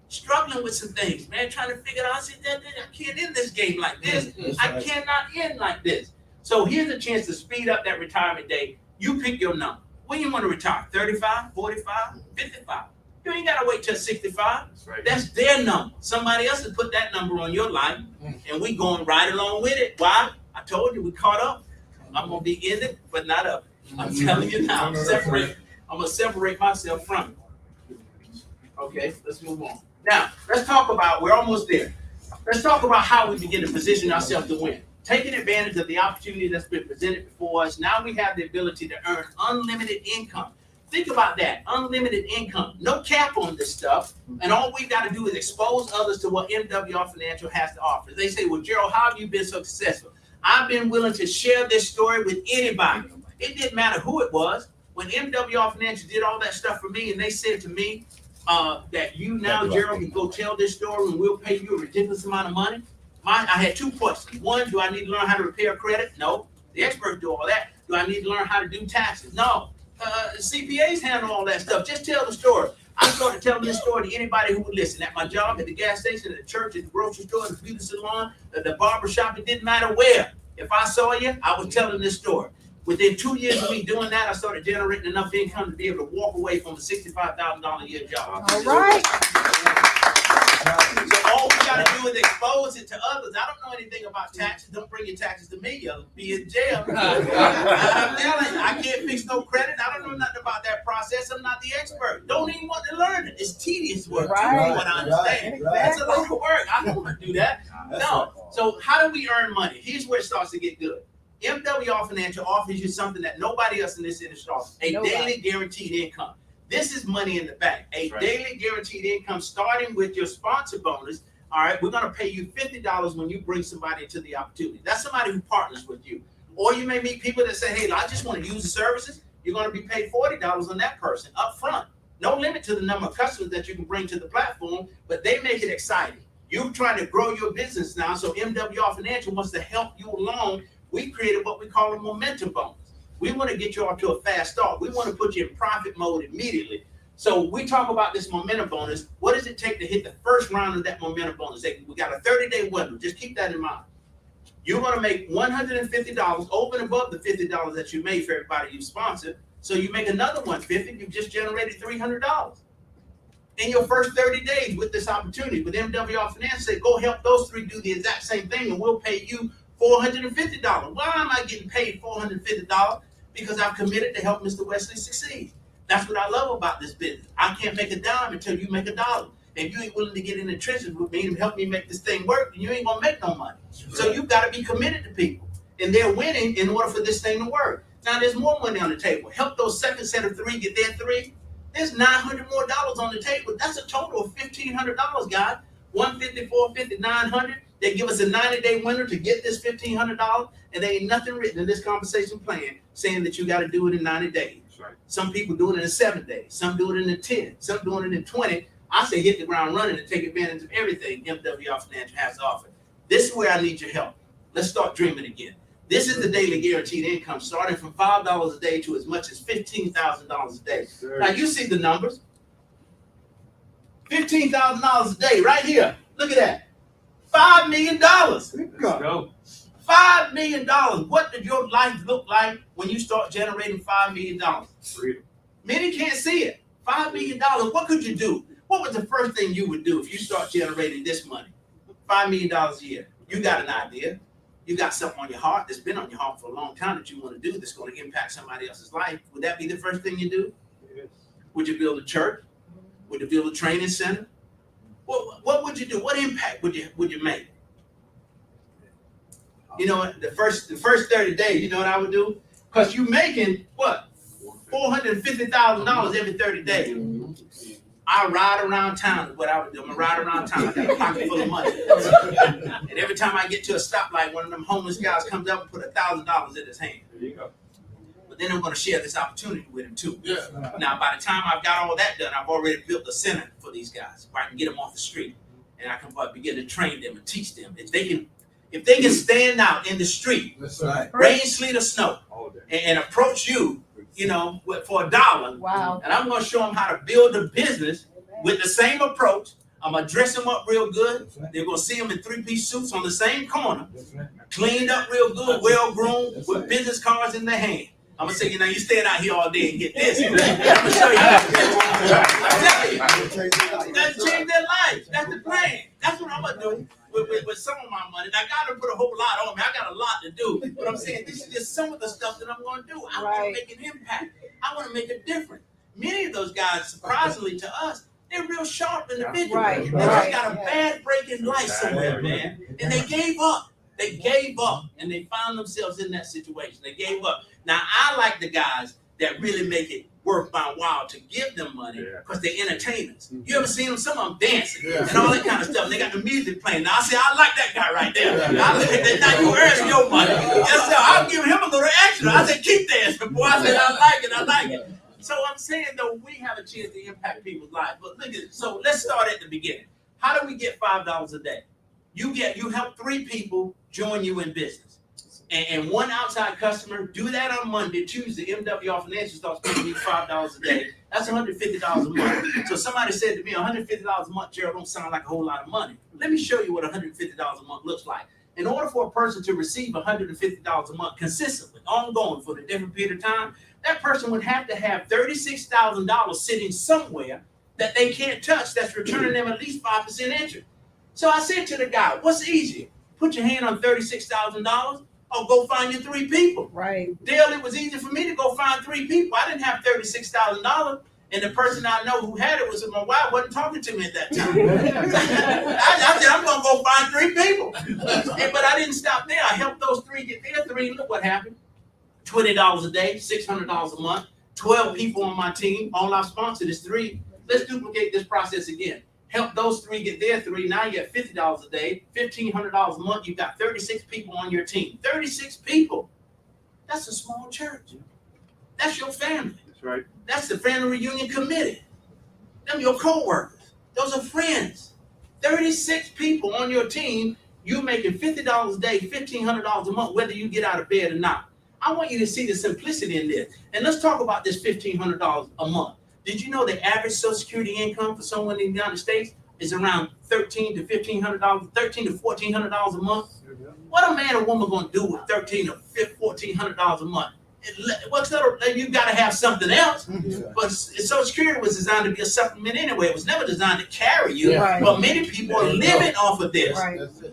Struggling with some things, man, trying to figure out, I said, I can't end this game like this. I cannot end like this. So here's a chance to speed up that retirement day. You pick your number. When you want to retire, 35, 45, 55. You ain't got to wait till 65. That's right. That's their number. Somebody else has put that number on your life, and we going right along with it. Why? I told you we caught up. I'm going to be in it, but not up. I'm telling you now. I'm going to separate myself from it. Okay, let's move on. Now, let's talk about, we're almost there. Let's talk about how we begin to position ourselves to win. Taking advantage of the opportunity that's been presented before us, now we have the ability to earn unlimited income. Think about that, unlimited income. No cap on this stuff, and all we've got to do is expose others to what MWR Financial has to offer. They say, well, Gerald, how have you been so successful? I've been willing to share this story with anybody. It didn't matter who it was. When MWR Financial did all that stuff for me, and they said to me that you now, Gerald, can go tell this story and we'll pay you a ridiculous amount of money. I had two questions. One, do I need to learn how to repair credit? No. The experts do all that. Do I need to learn how to do taxes? No. CPAs handle all that stuff. Just tell the story. I started telling this story to anybody who would listen. At my job, at the gas station, at the church, at the grocery store, at the beauty salon, at the barber shop, it didn't matter where. If I saw you, I was telling this story. Within 2 years of me doing that, I started generating enough income to be able to walk away from a $65,000 a year job. All right. So all we got to do is expose it to others. I don't know anything about taxes. Don't bring your taxes to me. You'll be in jail. I'm telling you, I can't fix no credit. I don't know nothing about that process. I'm not the expert. Don't even want to learn it. It's tedious work. Right. What I understand. That's a lot of work. I don't want to do that. No. So how do we earn money? Here's where it starts to get good. MWR Financial offers you something that nobody else in this industry offers. Daily guaranteed income. This is money in the bank. Daily guaranteed income starting with your sponsor bonus. All right, we're going to pay you $50 when you bring somebody into the opportunity. That's somebody who partners with you. Or you may meet people that say, hey, I just want to use the services. You're going to be paid $40 on that person up front. No limit to the number of customers that you can bring to the platform, but they make it exciting. You're trying to grow your business now, so MWR Financial wants to help you along. We created what we call a momentum bonus. We want to get you off to a fast start. We want to put you in profit mode immediately. So we talk about this momentum bonus. What does it take to hit the first round of that momentum bonus? We got a 30-day window. Just keep that in mind. You're going to make $150 over and above the $50 that you made for everybody you sponsored. So you make another $150. You've just generated $300 in your first 30 days with this opportunity. With MWR Finance, say, go help those three do the exact same thing, and we'll pay you $450. Why am I getting paid $450? Because I've committed to help Mr. Wesley succeed. That's what I love about this business. I can't make a dime until you make a dollar. If you ain't willing to get in the trenches with me and help me make this thing work, then you ain't gonna make no money. So you've got to be committed to people. And they're winning in order for this thing to work. Now there's more money on the table. Help those second set of three get their three. There's $900 more on the table. That's a total of $1,500, guys. $150, $450, $900. They give us a 90-day window to get this $1,500, and there ain't nothing written in this compensation plan saying that you got to do it in 90 days. Right. Some people do it in 7 days. Some do it in 10. Some doing it in 20. I say hit the ground running and take advantage of everything MWR Financial has to offer. This is where I need your help. Let's start dreaming again. This is the daily guaranteed income, starting from $5 a day to as much as $15,000 a day. Sure. Now you see the numbers. $15,000 a day right here. Look at that. $5 million. Let's go. $5 million. What did your life look like when you start generating $5 million? Freedom. Many can't see it. $5 million. What could you do? What was the first thing you would do if you start generating this money? $5 million a year. You got an idea. You got something on your heart that's been on your heart for a long time that you want to do that's going to impact somebody else's life. Would that be the first thing you do? Yes. Would you build a church? Would you build a training center? What would you do? What impact would you make? You know what? The first 30 days, you know what I would do? Because you're making what? $450,000 every 30 days. I ride around town is what I would do. I'm gonna ride around town. I got a pocket full of money. And every time I get to a stoplight, one of them homeless guys comes up and put $1,000 in his hand. There you go. But then I'm gonna share this opportunity with him too. Yeah. Now, by the time I've got all that done, I've already built a center for these guys where I can get them off the street. And I can begin to train them and teach them. If they can stand out in the street, that's right, rain, sleet, or snow, and approach you, you know, for $1. Wow. And I'm going to show them how to build a business with the same approach, I'm going to dress them up real good. They're going to see them in three-piece suits on the same corner, cleaned up real good, well-groomed, with business cards in their hand. I'm going to say, you staying out here all day and get this. I'm going to show you. I'm telling you. That's change their lives. That's the plan. That's what I'm going to do with some of my money. Now, God done put a whole lot on me. I got a lot to do. But I'm saying this is just some of the stuff that I'm going to do. I want to make an impact. I want to make a difference. Many of those guys, surprisingly to us, they're real sharp individuals. They just got a bad break in life somewhere, man. And they gave up. They gave up, and they found themselves in that situation. They gave up. Now, I like the guys that really make it worth my while to give them money because they're entertainers. You ever seen them? Some of them dancing and all that kind of stuff. And they got the music playing. Now, I say, I like that guy right there. I like that. Now, you earn your money. Yes, sir. I'll give him a little extra. I said, keep dancing. Boy, I said, I like it. So I'm saying, though, we have a chance to impact people's lives. But look at it. So let's start at the beginning. How do we get $5 a day? You help 3 people join you in business. And one outside customer, do that on Monday, Tuesday, MWR Financial starts paying you $5 a day. That's $150 a month. So somebody said to me, $150 a month, Gerald, don't sound like a whole lot of money. Let me show you what $150 a month looks like. In order for a person to receive $150 a month consistently, ongoing for a different period of time, that person would have to have $36,000 sitting somewhere that they can't touch that's returning them at least 5% interest. So I said to the guy, what's easier? Put your hand on $36,000 or go find your 3 people. Right. Dale, it was easy for me to go find 3 people. I didn't have $36,000. And the person I know who had it was my wife, wasn't talking to me at that time. I said, I'm going to go find 3 people. But I didn't stop there. I helped those 3 get their 3. Look what happened. $20 a day, $600 a month, 12 people on my team. All I've sponsored is 3. Let's duplicate this process again. Help those 3 get their 3. Now you get $50 a day, $1,500 a month. You've got 36 people on your team. 36 people. That's a small church. That's your family. That's right. That's the family reunion committee. Them your co-workers. Those are friends. 36 people on your team. You're making $50 a day, $1,500 a month, whether you get out of bed or not. I want you to see the simplicity in this. And let's talk about this $1,500 a month. Did you know the average Social Security income for someone in the United States is around $1,300 to $1,500, $1,300 to $1,400 a month? What a man or woman going to do with $1,300 or $1,400 a month? You got to have something else. But Social Security was designed to be a supplement anyway. It was never designed to carry you. But many people are living off of this.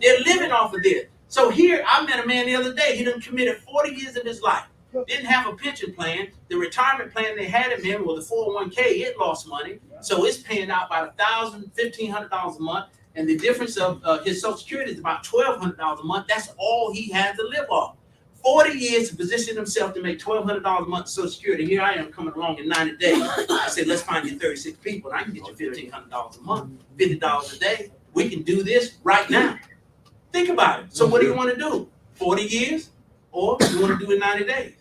They're living off of this. So here, I met a man the other day. He done committed 40 years of his life. Didn't have a pension plan. The retirement plan they had him in was a 401k. It lost money. So it's paying out about $1,000, $1,500 a month. And the difference of his Social Security is about $1,200 a month. That's all he has to live off. 40 years to position himself to make $1,200 a month Social Security. Here I am coming along in 90 days. I said, let's find you 36 people. And I can get you $1,500 a month, $50 a day. We can do this right now. Think about it. So what do you want to do? 40 years? Or you want to do it in 90 days?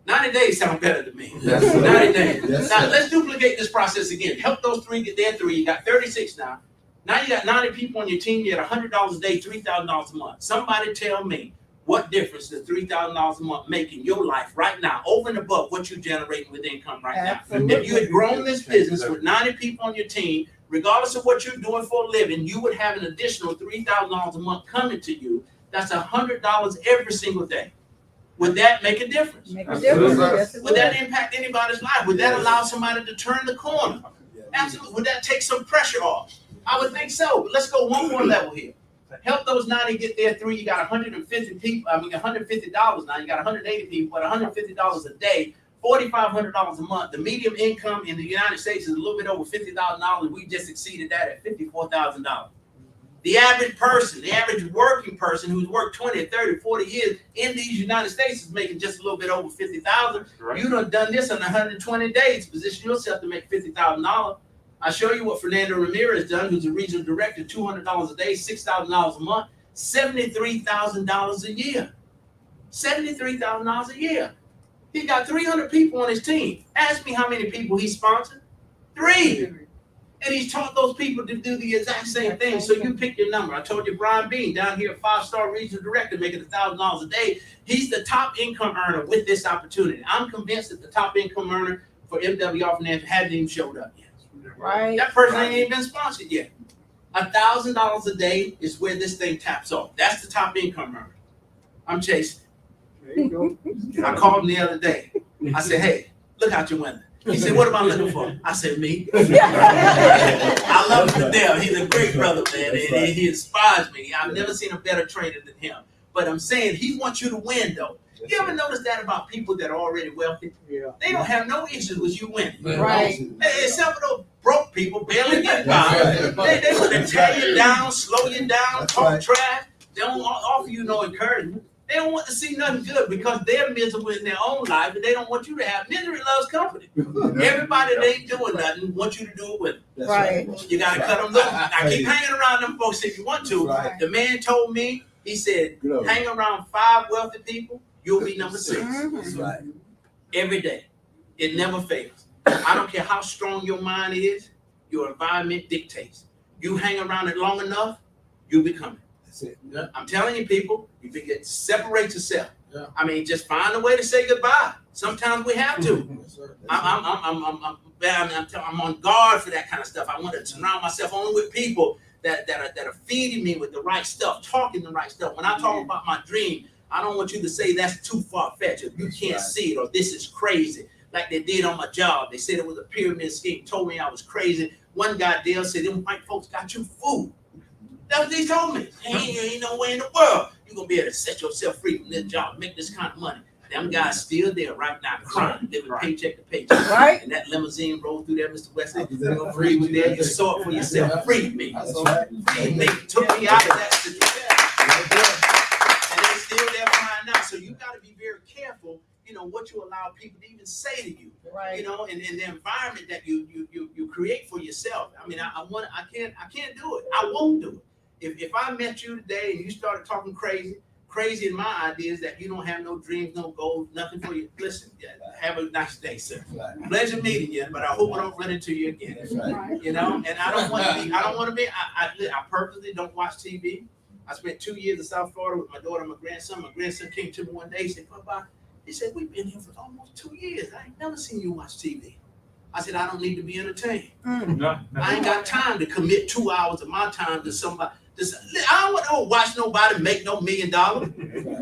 90 days sound better to me. 90 days. Now, let's duplicate this process again. Help those 3 get their 3. You got 36 now. Now you got 90 people on your team. You got $100 a day, $3,000 a month. Somebody tell me what difference does $3,000 a month make in your life right now, over and above what you're generating with income right now? If you had grown this business with 90 people on your team, regardless of what you're doing for a living, you would have an additional $3,000 a month coming to you. That's $100 every single day. Would that make a difference? Make a difference. Yes, would that impact anybody's life? Would that allow somebody to turn the corner? Absolutely. Would that take some pressure off? I would think so. But let's go one more level here. Help those 90 get their 3. You got 150 people. $150 now. You got 180 people at $150 a day, $4,500 a month. The median income in the United States is a little bit over $50,000. We just exceeded that at $54,000. The average person, the average working person who's worked 20, 30, 40 years in these United States is making just a little bit over $50,000. Right. You done this in 120 days. Position yourself to make $50,000. I'll show you what Fernando Ramirez done, who's a regional director, $200 a day, $6,000 a month, $73,000 a year. $73,000 a year. He got 300 people on his team. Ask me how many people he sponsored. 3. And he's taught those people to do the exact same thing. So you pick your number. I told you Brian Bean down here, 5-star regional director, making $1,000 a day. He's the top income earner with this opportunity. I'm convinced that the top income earner for MWR Financial hasn't even showed up yet. Right. That person ain't even been sponsored yet. $1,000 a day is where this thing taps off. That's the top income earner. I'm chasing. There you go. I called him the other day. I said, hey, look out your window. He said, what am I looking for? I said, me. I love him to death. He's a great brother, man. And he inspires me. I've never seen a better trainer than him. But I'm saying he wants you to win, though. You ever notice that about people that are already wealthy? Yeah. They don't have no issues with you winning. Right. Hey, some of those broke people barely get by. They want to tear you down, slow you down, talk trash. They don't offer you no encouragement. They don't want to see nothing good because they're miserable in their own life, and they don't want you to have misery loves company. Everybody that ain't doing nothing wants you to do it with them. Right. You got to cut them loose. Now keep hanging around them folks if you want to. Right. The man told me, he said, Good. hang around 5 wealthy people, you'll be number 6. That's right. Every day. It never fails. I don't care how strong your mind is, your environment dictates. You hang around it long enough, you become it. That's it. Yeah. I'm telling you, people, you begin to separate yourself. Yeah. I mean, just find a way to say goodbye. Sometimes we have to. Yes, sir. I'm on guard for that kind of stuff. I want to surround myself only with people that are feeding me with the right stuff, talking the right stuff. When I talk about my dream, I don't want you to say that's too far-fetched, or you can't see it, or this is crazy, like they did on my job. They said it was a pyramid scheme, told me I was crazy. One guy, Dale, said, them white folks got you fooled. That's what they told me. Hey, ain't no way in the world you're going to be able to set yourself free from this job, make this kind of money. Them guys still there right now, crying, living paycheck to paycheck. Right. And that limousine rolled through there, Mr. Wesley. You're free with that. You saw it for yourself. Freed me. That's right. Freed me. Took me out of that situation. And they're still there behind now. So you got to be very careful, you know, what you allow people to even say to you. Right. You know, and the environment that you create for yourself. I mean, I can't do it. I won't do it. If I met you today and you started talking crazy in my ideas that you don't have no dreams, no goals, nothing for you, listen, have a nice day, sir. Right. Pleasure meeting you, but I hope I don't run into you again. That's right. You know, and I don't want to be, I purposely don't watch TV. I spent 2 years in South Florida with my daughter and my grandson. My grandson came to me one day, he said, Papa, he said, we've been here for almost 2 years. I ain't never seen you watch TV. I said, I don't need to be entertained. I ain't got time to commit 2 hours of my time to somebody. I don't want to watch nobody make no $1 million.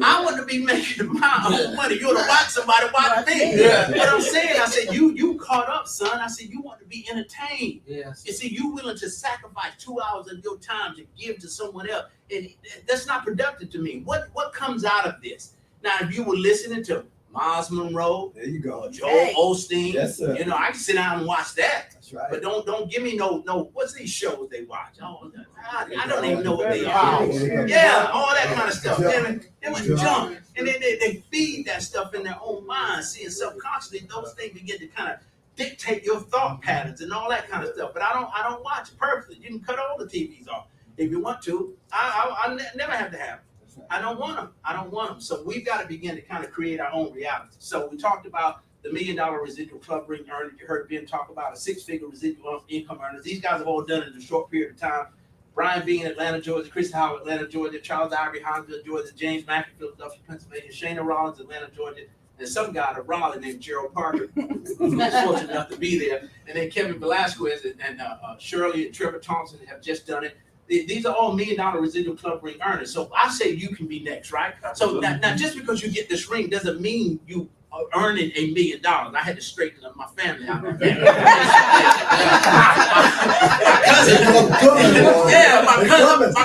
I want to be making my own money. You want to watch somebody watch me. Yeah. What I'm saying, I said, you caught up, son. I said, you want to be entertained. Yes. You see, you willing to sacrifice 2 hours of your time to give to someone else. And that's not productive to me. What comes out of this? Now, if you were listening to Miles Monroe, There you go. Joel Osteen, Yes, sir. you know, I can sit down and watch that. That's right. But don't give me no what's these shows they watch? Oh, I don't even know what they are. Yeah, all that kind of stuff. They was junk. And then they feed that stuff in their own minds, seeing subconsciously those things begin to kind of dictate your thought patterns and all that kind of stuff. But I don't watch it perfectly. You can cut all the TVs off if you want to. I never have to have it. I don't want them. So we've got to begin to kind of create our own reality. So we talked about the $1 million residual club ring earner. You heard Ben talk about a 6-figure residual income earners. These guys have all done it in a short period of time. Brian B. in Atlanta, Georgia, Chris Howard, Atlanta, Georgia, Charles Ivory, Huntsville, Georgia, James Mackey, Philadelphia, Pennsylvania, Shana Rollins, Atlanta, Georgia, and some guy out of Raleigh named Gerald Parker, who was fortunate enough to be there. And then Kevin Velasquez and Shirley and Trevor Thompson have just done it. These are all $1 million residual club ring earners. So I say you can be next, right? So now just because you get this ring doesn't mean you are earning $1 million. I had to straighten up my family out. My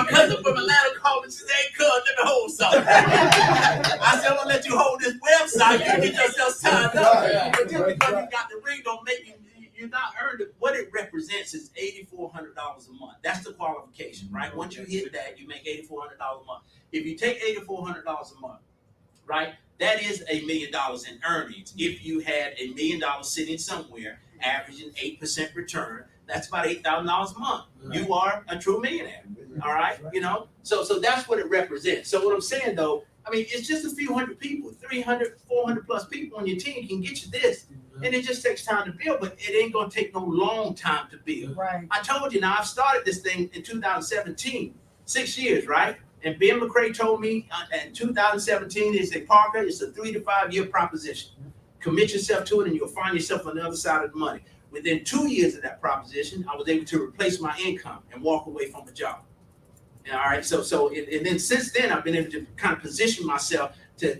cousin from Atlanta called and said, hey, cuz, let me hold something. I said, I'm going to let you hold this website. You get yourself signed up. But just because you got the ring don't make you're not earned it. What it represents is $8,400 a month. That's the qualification, right? Once you hit that, you make $8,400 a month. If you take $8,400 a month, right, that is $1 million in earnings. If you had $1 million sitting somewhere, averaging 8% return, that's about $8,000 a month. Right. You are a true millionaire. All right, you know. So that's what it represents. So what I'm saying though, I mean, it's just a few hundred people, 300, 400 plus people on your team can get you this. And it just takes time to build, but it ain't gonna take no long time to build. Right. I told you now, I've started this thing in 2017, 6 years, right? And Ben McCray told me in 2017, he said, Parker, it's a 3 to 5 year proposition. Commit yourself to it and you'll find yourself on the other side of the money. Within 2 years of that proposition, I was able to replace my income and walk away from a job. All right, and then since then, I've been able to kind of position myself to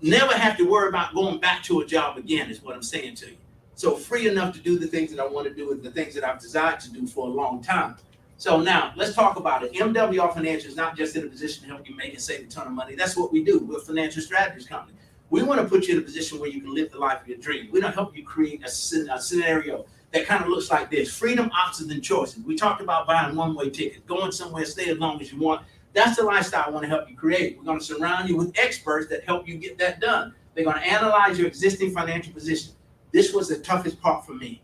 never have to worry about going back to a job again, is what I'm saying to you. So free enough to do the things that I want to do and the things that I've desired to do for a long time. So now let's talk about it. MWR Financial is not just in a position to help you make and save a ton of money. That's what we do. We're a financial strategies company. We want to put you in a position where you can live the life of your dream. We don't help you create a scenario that kind of looks like this: freedom, options, and choices. We talked about buying one-way tickets, going somewhere, stay as long as you want. That's the lifestyle I want to help you create. We're going to surround you with experts that help you get that done. They're going to analyze your existing financial position. This was the toughest part for me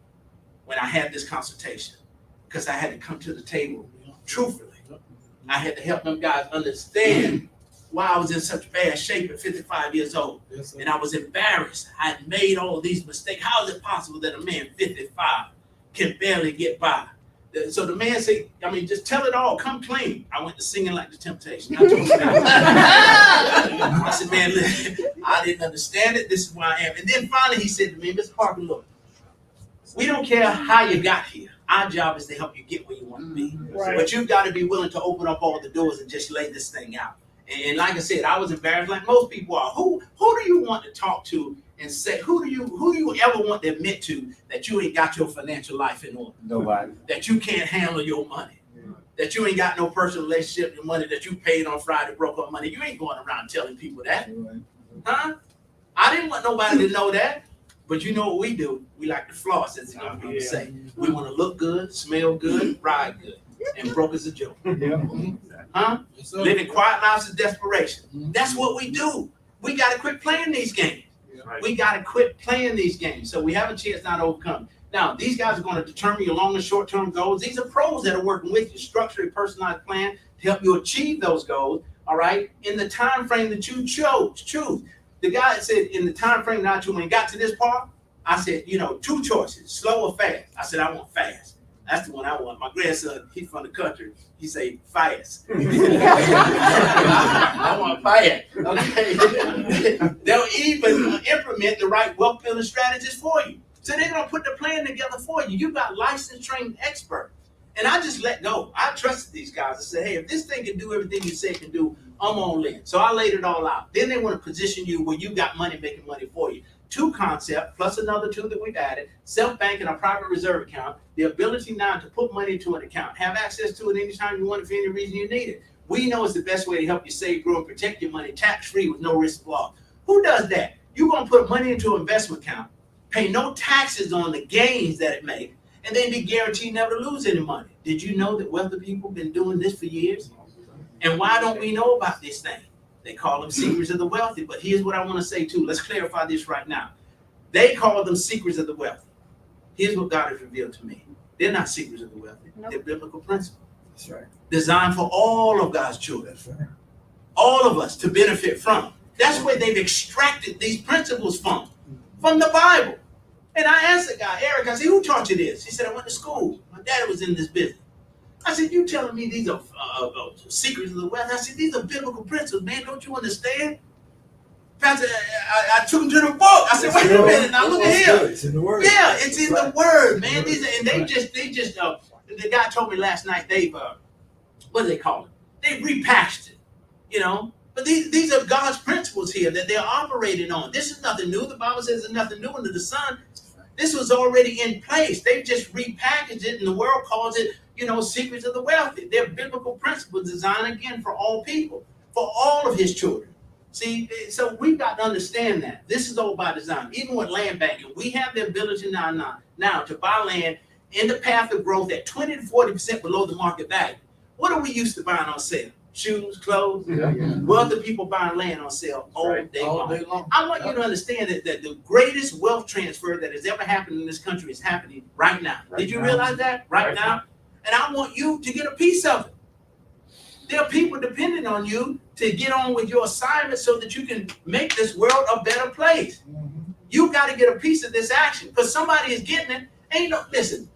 when I had this consultation, because I had to come to the table truthfully. I had to help them guys understand why I was in such bad shape at 55 years old. Yes, and I was embarrassed. I had made all these mistakes. How is it possible that a man 55 can barely get by? So the man said, I mean, just tell it all. Come clean. I went to singing like the Temptation. I told him I said, man, listen, I didn't understand it. This is why I am. And then finally he said to me, Mr. Parker, look, we don't care how you got here. Our job is to help you get where you want to be. Right. But you've got to be willing to open up all the doors and just lay this thing out. And like I said, I was embarrassed, like most people are. Who do you want to talk to and say, who do you ever want to admit to that you ain't got your financial life in order? Nobody. That you can't handle your money. Yeah. That you ain't got no personal relationship with money, that you paid on Friday, broke up money. You ain't going around telling people that. Right. Huh? I didn't want nobody to know that. But you know what we do? We like to floss, as the young people say. We want to look good, smell good, ride good. And broke as a joke. Huh? Living quiet lives of desperation. That's what we do. We got to quit playing these games. We got to quit playing these games so we have a chance not to overcome. Now, these guys are going to determine your long and short-term goals. These are pros that are working with you, structure a personalized plan to help you achieve those goals, all right, in the time frame that you choose. The guy said in the time frame that I chose, when he got to this part, I said, two choices, slow or fast. I said, I want fast. That's the one I want. My grandson, he's from the country. He say fast. I want fast. Okay. They'll even implement the right wealth building strategies for you. So they're gonna put the plan together for you. You got licensed, trained experts. And I just let go. I trusted these guys. I said, hey, if this thing can do everything you say it can do, I'm all in. So I laid it all out. Then they want to position you where you got money making money for you. 2 concepts, plus another 2 that we've added: self-banking, a private reserve account, the ability now to put money into an account, have access to it anytime you want it for any reason you need it. We know it's the best way to help you save, grow, and protect your money tax-free with no risk of loss. Who does that? You're going to put money into an investment account, pay no taxes on the gains that it makes, and then be guaranteed never to lose any money. Did you know that wealthy people have been doing this for years? And why don't we know about this thing? They call them secrets of the wealthy. But here's what I want to say too. Let's clarify this right now. They call them secrets of the wealthy. Here's what God has revealed to me. They're not secrets of the wealthy. Nope. They're biblical principles. That's right. Designed for all of God's children. That's right. All of us to benefit from. That's where they've extracted these principles from the Bible. And I asked the guy, Eric, I said, who taught you this? He said, I went to school. My daddy was in this business. I said, you telling me these are secrets of the wealth? I said, these are biblical principles, man. Don't you understand? Pastor, I took him to the book. I said, wait a minute, now look at here. It's in the Word. Yeah, it's in the Word, man. The guy told me last night, what do they call it? They repackaged it, But these are God's principles here that they're operating on. This is nothing new. The Bible says there's nothing new under the sun. This was already in place. They've just repackaged it, and the world calls it, secrets of the wealthy. They're biblical principles designed, again, for all people, for all of his children. See, so we've got to understand that. This is all by design. Even with land banking, we have the ability now to buy land in the path of growth at 20 to 40% below the market value. What are we used to buying on sale? Shoes, clothes. Wealthy people buying land on sale all day long. I want you to understand that the greatest wealth transfer that has ever happened in this country is happening right now. Did you realize that? Right now? And I want you to get a piece of it. There are people depending on you to get on with your assignment so that you can make this world a better place. You got to get a piece of this action because somebody is getting it. Listen,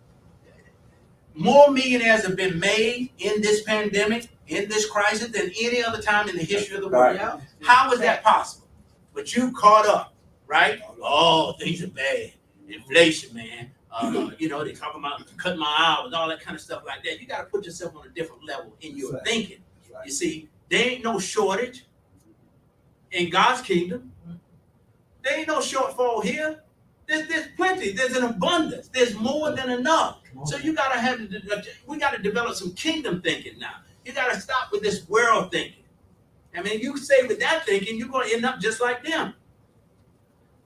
more millionaires have been made in this pandemic, in this crisis, than any other time in the history of the world. Right. How is that possible? But you caught up, right? Oh, things are bad. Inflation, man. You know, they talk about cutting my hours, all that kind of stuff like that. You got to put yourself on a different level in your thinking. You see, there ain't no shortage in God's kingdom. There ain't no shortfall here. There's plenty. There's an abundance. There's more than enough. So you gotta we gotta develop some kingdom thinking now. You gotta stop with this world thinking. I mean, you stay with that thinking, you're gonna end up just like them.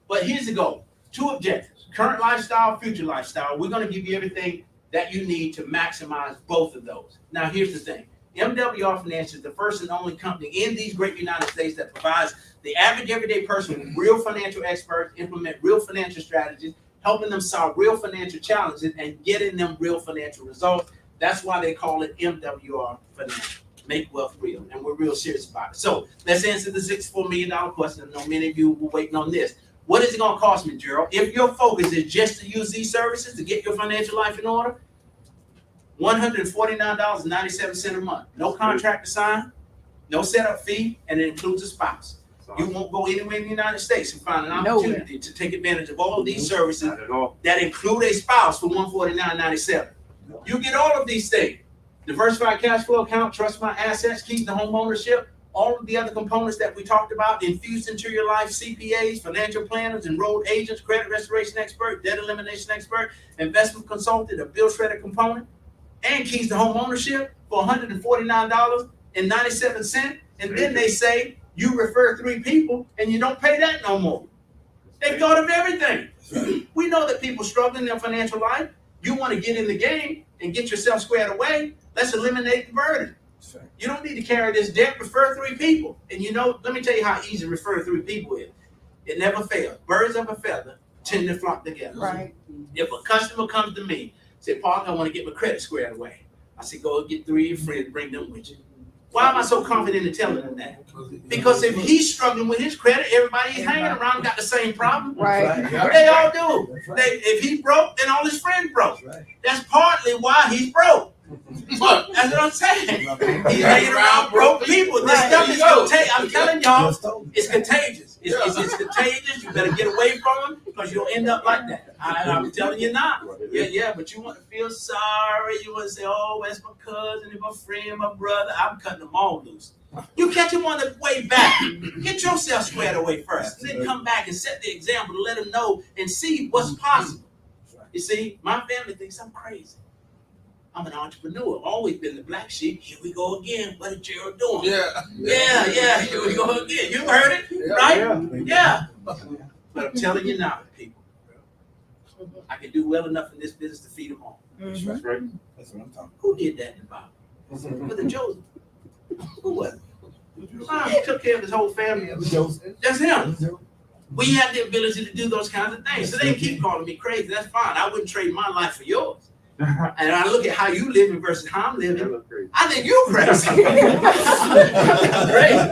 But here's the goal: 2 objectives: current lifestyle, future lifestyle. We're gonna give you everything that you need to maximize both of those. Now, here's the thing: MWR Finance is the first and only company in these great United States that provides the average everyday person with real financial experts, implement real financial strategies, helping them solve real financial challenges and getting them real financial results. That's why they call it MWR Finance. Make wealth real. And we're real serious about it. So let's answer the $64 million question. I know many of you were waiting on this. What is it going to cost me, Gerald? If your focus is just to use these services to get your financial life in order, $149.97 a month. No contract to sign, no setup fee, and it includes a spouse. You won't go anywhere in the United States and find an opportunity to take advantage of all of these services that include a spouse for $149.97. You get all of these things: diversified cash flow account, trust my assets, keys to home ownership, all of the other components that we talked about infused into your life: CPAs, financial planners, enrolled agents, credit restoration expert, debt elimination expert, investment consultant, a bill shredder component, and keys to home ownership for $149.97. And then they say you refer 3 people and you don't pay that no more. They thought of everything. We know that people struggle in their financial life. You want to get in the game and get yourself squared away. Let's eliminate the burden. You don't need to carry this debt. Refer 3 people. And you know, let me tell you how easy refer 3 people is. It never fails. Birds of a feather tend to flock together. Right. If a customer comes to me, say, Park, I want to get my credit squared away. I say, go get 3 of your friends, bring them with you. Why am I so confident in telling them that? Because if he's struggling with his credit, everybody he's hanging around got the same problem. Right. They all do. If he's broke, then all his friends broke. That's partly why he's broke. Look, that's what I'm saying. He's hanging around broke people. This stuff is contagious. I'm telling y'all, it's contagious. It's contagious. You better get away from him because you'll end up like that. I'm telling you not. Yeah, but you want to feel sorry. You want to say, oh, that's my cousin, and my friend, my brother. I'm cutting them all loose. You catch them on the way back. Get yourself squared away first. And then come back and set the example to let them know and see what's possible. You see, my family thinks I'm crazy. I'm an entrepreneur. I've always been the black sheep. Here we go again. What is Gerald doing? Yeah. Here we go again. You heard it, right? Yeah. But I'm telling you now, people, I can do well enough in this business to feed them all. Mm-hmm. That's right. That's what I'm talking about. Who did that in the Bible? Brother Joseph. Who was it? He took care of his whole family. That's him. We have the ability to do those kinds of things. So they can keep calling me crazy. That's fine. I wouldn't trade my life for yours. And I look at how you living versus how I'm living. I think you're crazy. Crazy.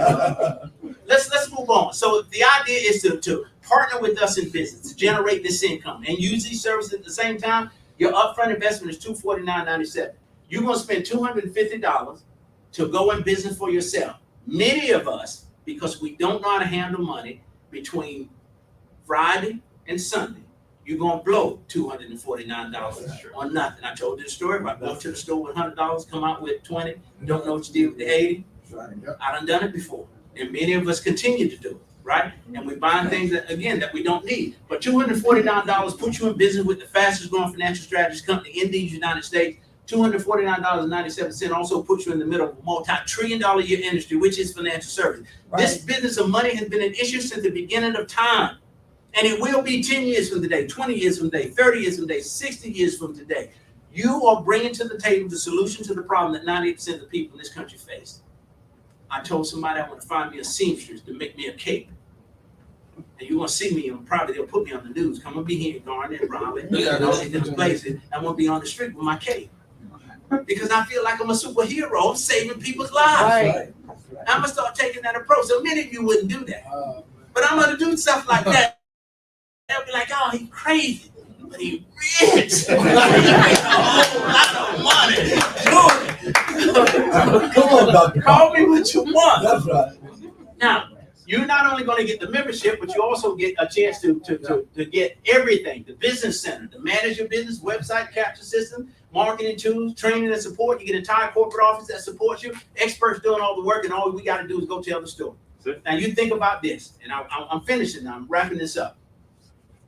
Let's move on. So the idea is to partner with us in business to generate this income and use these services at the same time. Your upfront investment is $249.97. You're gonna spend $250 to go in business for yourself. Many of us, because we don't know how to handle money, between Friday and Sunday, you're gonna blow $249 on nothing. I told you the story about going to the store with $100, come out with 20, don't know what you did with the 80. I done it before. And many of us continue to do it, right? And we're buying things that we don't need. But $249 puts you in business with the fastest growing financial strategies company in these United States. $249.97 also puts you in the middle of a multi-trillion-dollar year industry, which is financial services. Right. This business of money has been an issue since the beginning of time. And it will be 10 years from today, 20 years from today, 30 years from today, 60 years from today. You are bringing to the table the solution to the problem that 98% of the people in this country face. I told somebody I want to find me a seamstress to make me a cape. And you're going to see me, and probably they'll put me on the news. I'm going to be here in Garner and Raleigh and all these different places. I'm going to be on the street with my cape. Because I feel like I'm a superhero saving people's lives. Right. I'm going to start taking that approach. So many of you wouldn't do that. But I'm going to do stuff like that. They'll be like, oh, he's crazy. But he's rich. He makes a whole lot of money. Come on, Doctor. Call me what you want. That's right. Now, You're not only going to get the membership, but you also get a chance to get everything: the business center, to manage your business, website capture system, marketing tools, training and support. You get an entire corporate office that supports you, experts doing all the work, and all we got to do is go tell the story. Now you think about this, and I'm finishing now. I'm wrapping this up.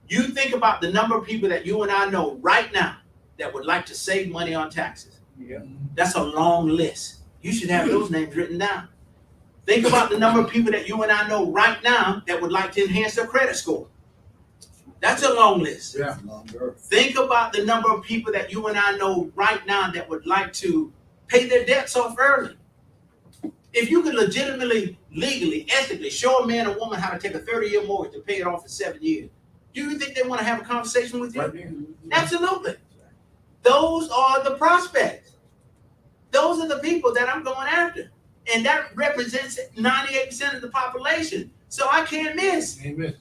You think about the number of people that you and I know right now that would like to save money on taxes. Yeah. That's a long list. You should have those names written down. Think about the number of people that you and I know right now that would like to enhance their credit score. That's a long list. Yeah. Think about the number of people that you and I know right now that would like to pay their debts off early. If you could legitimately, legally, ethically show a man or woman how to take a 30-year mortgage to pay it off in 7 years, do you think they want to have a conversation with you? Right. Absolutely. Those are the prospects. Those are the people that I'm going after. And that represents 98% of the population. So I can't miss. Amen.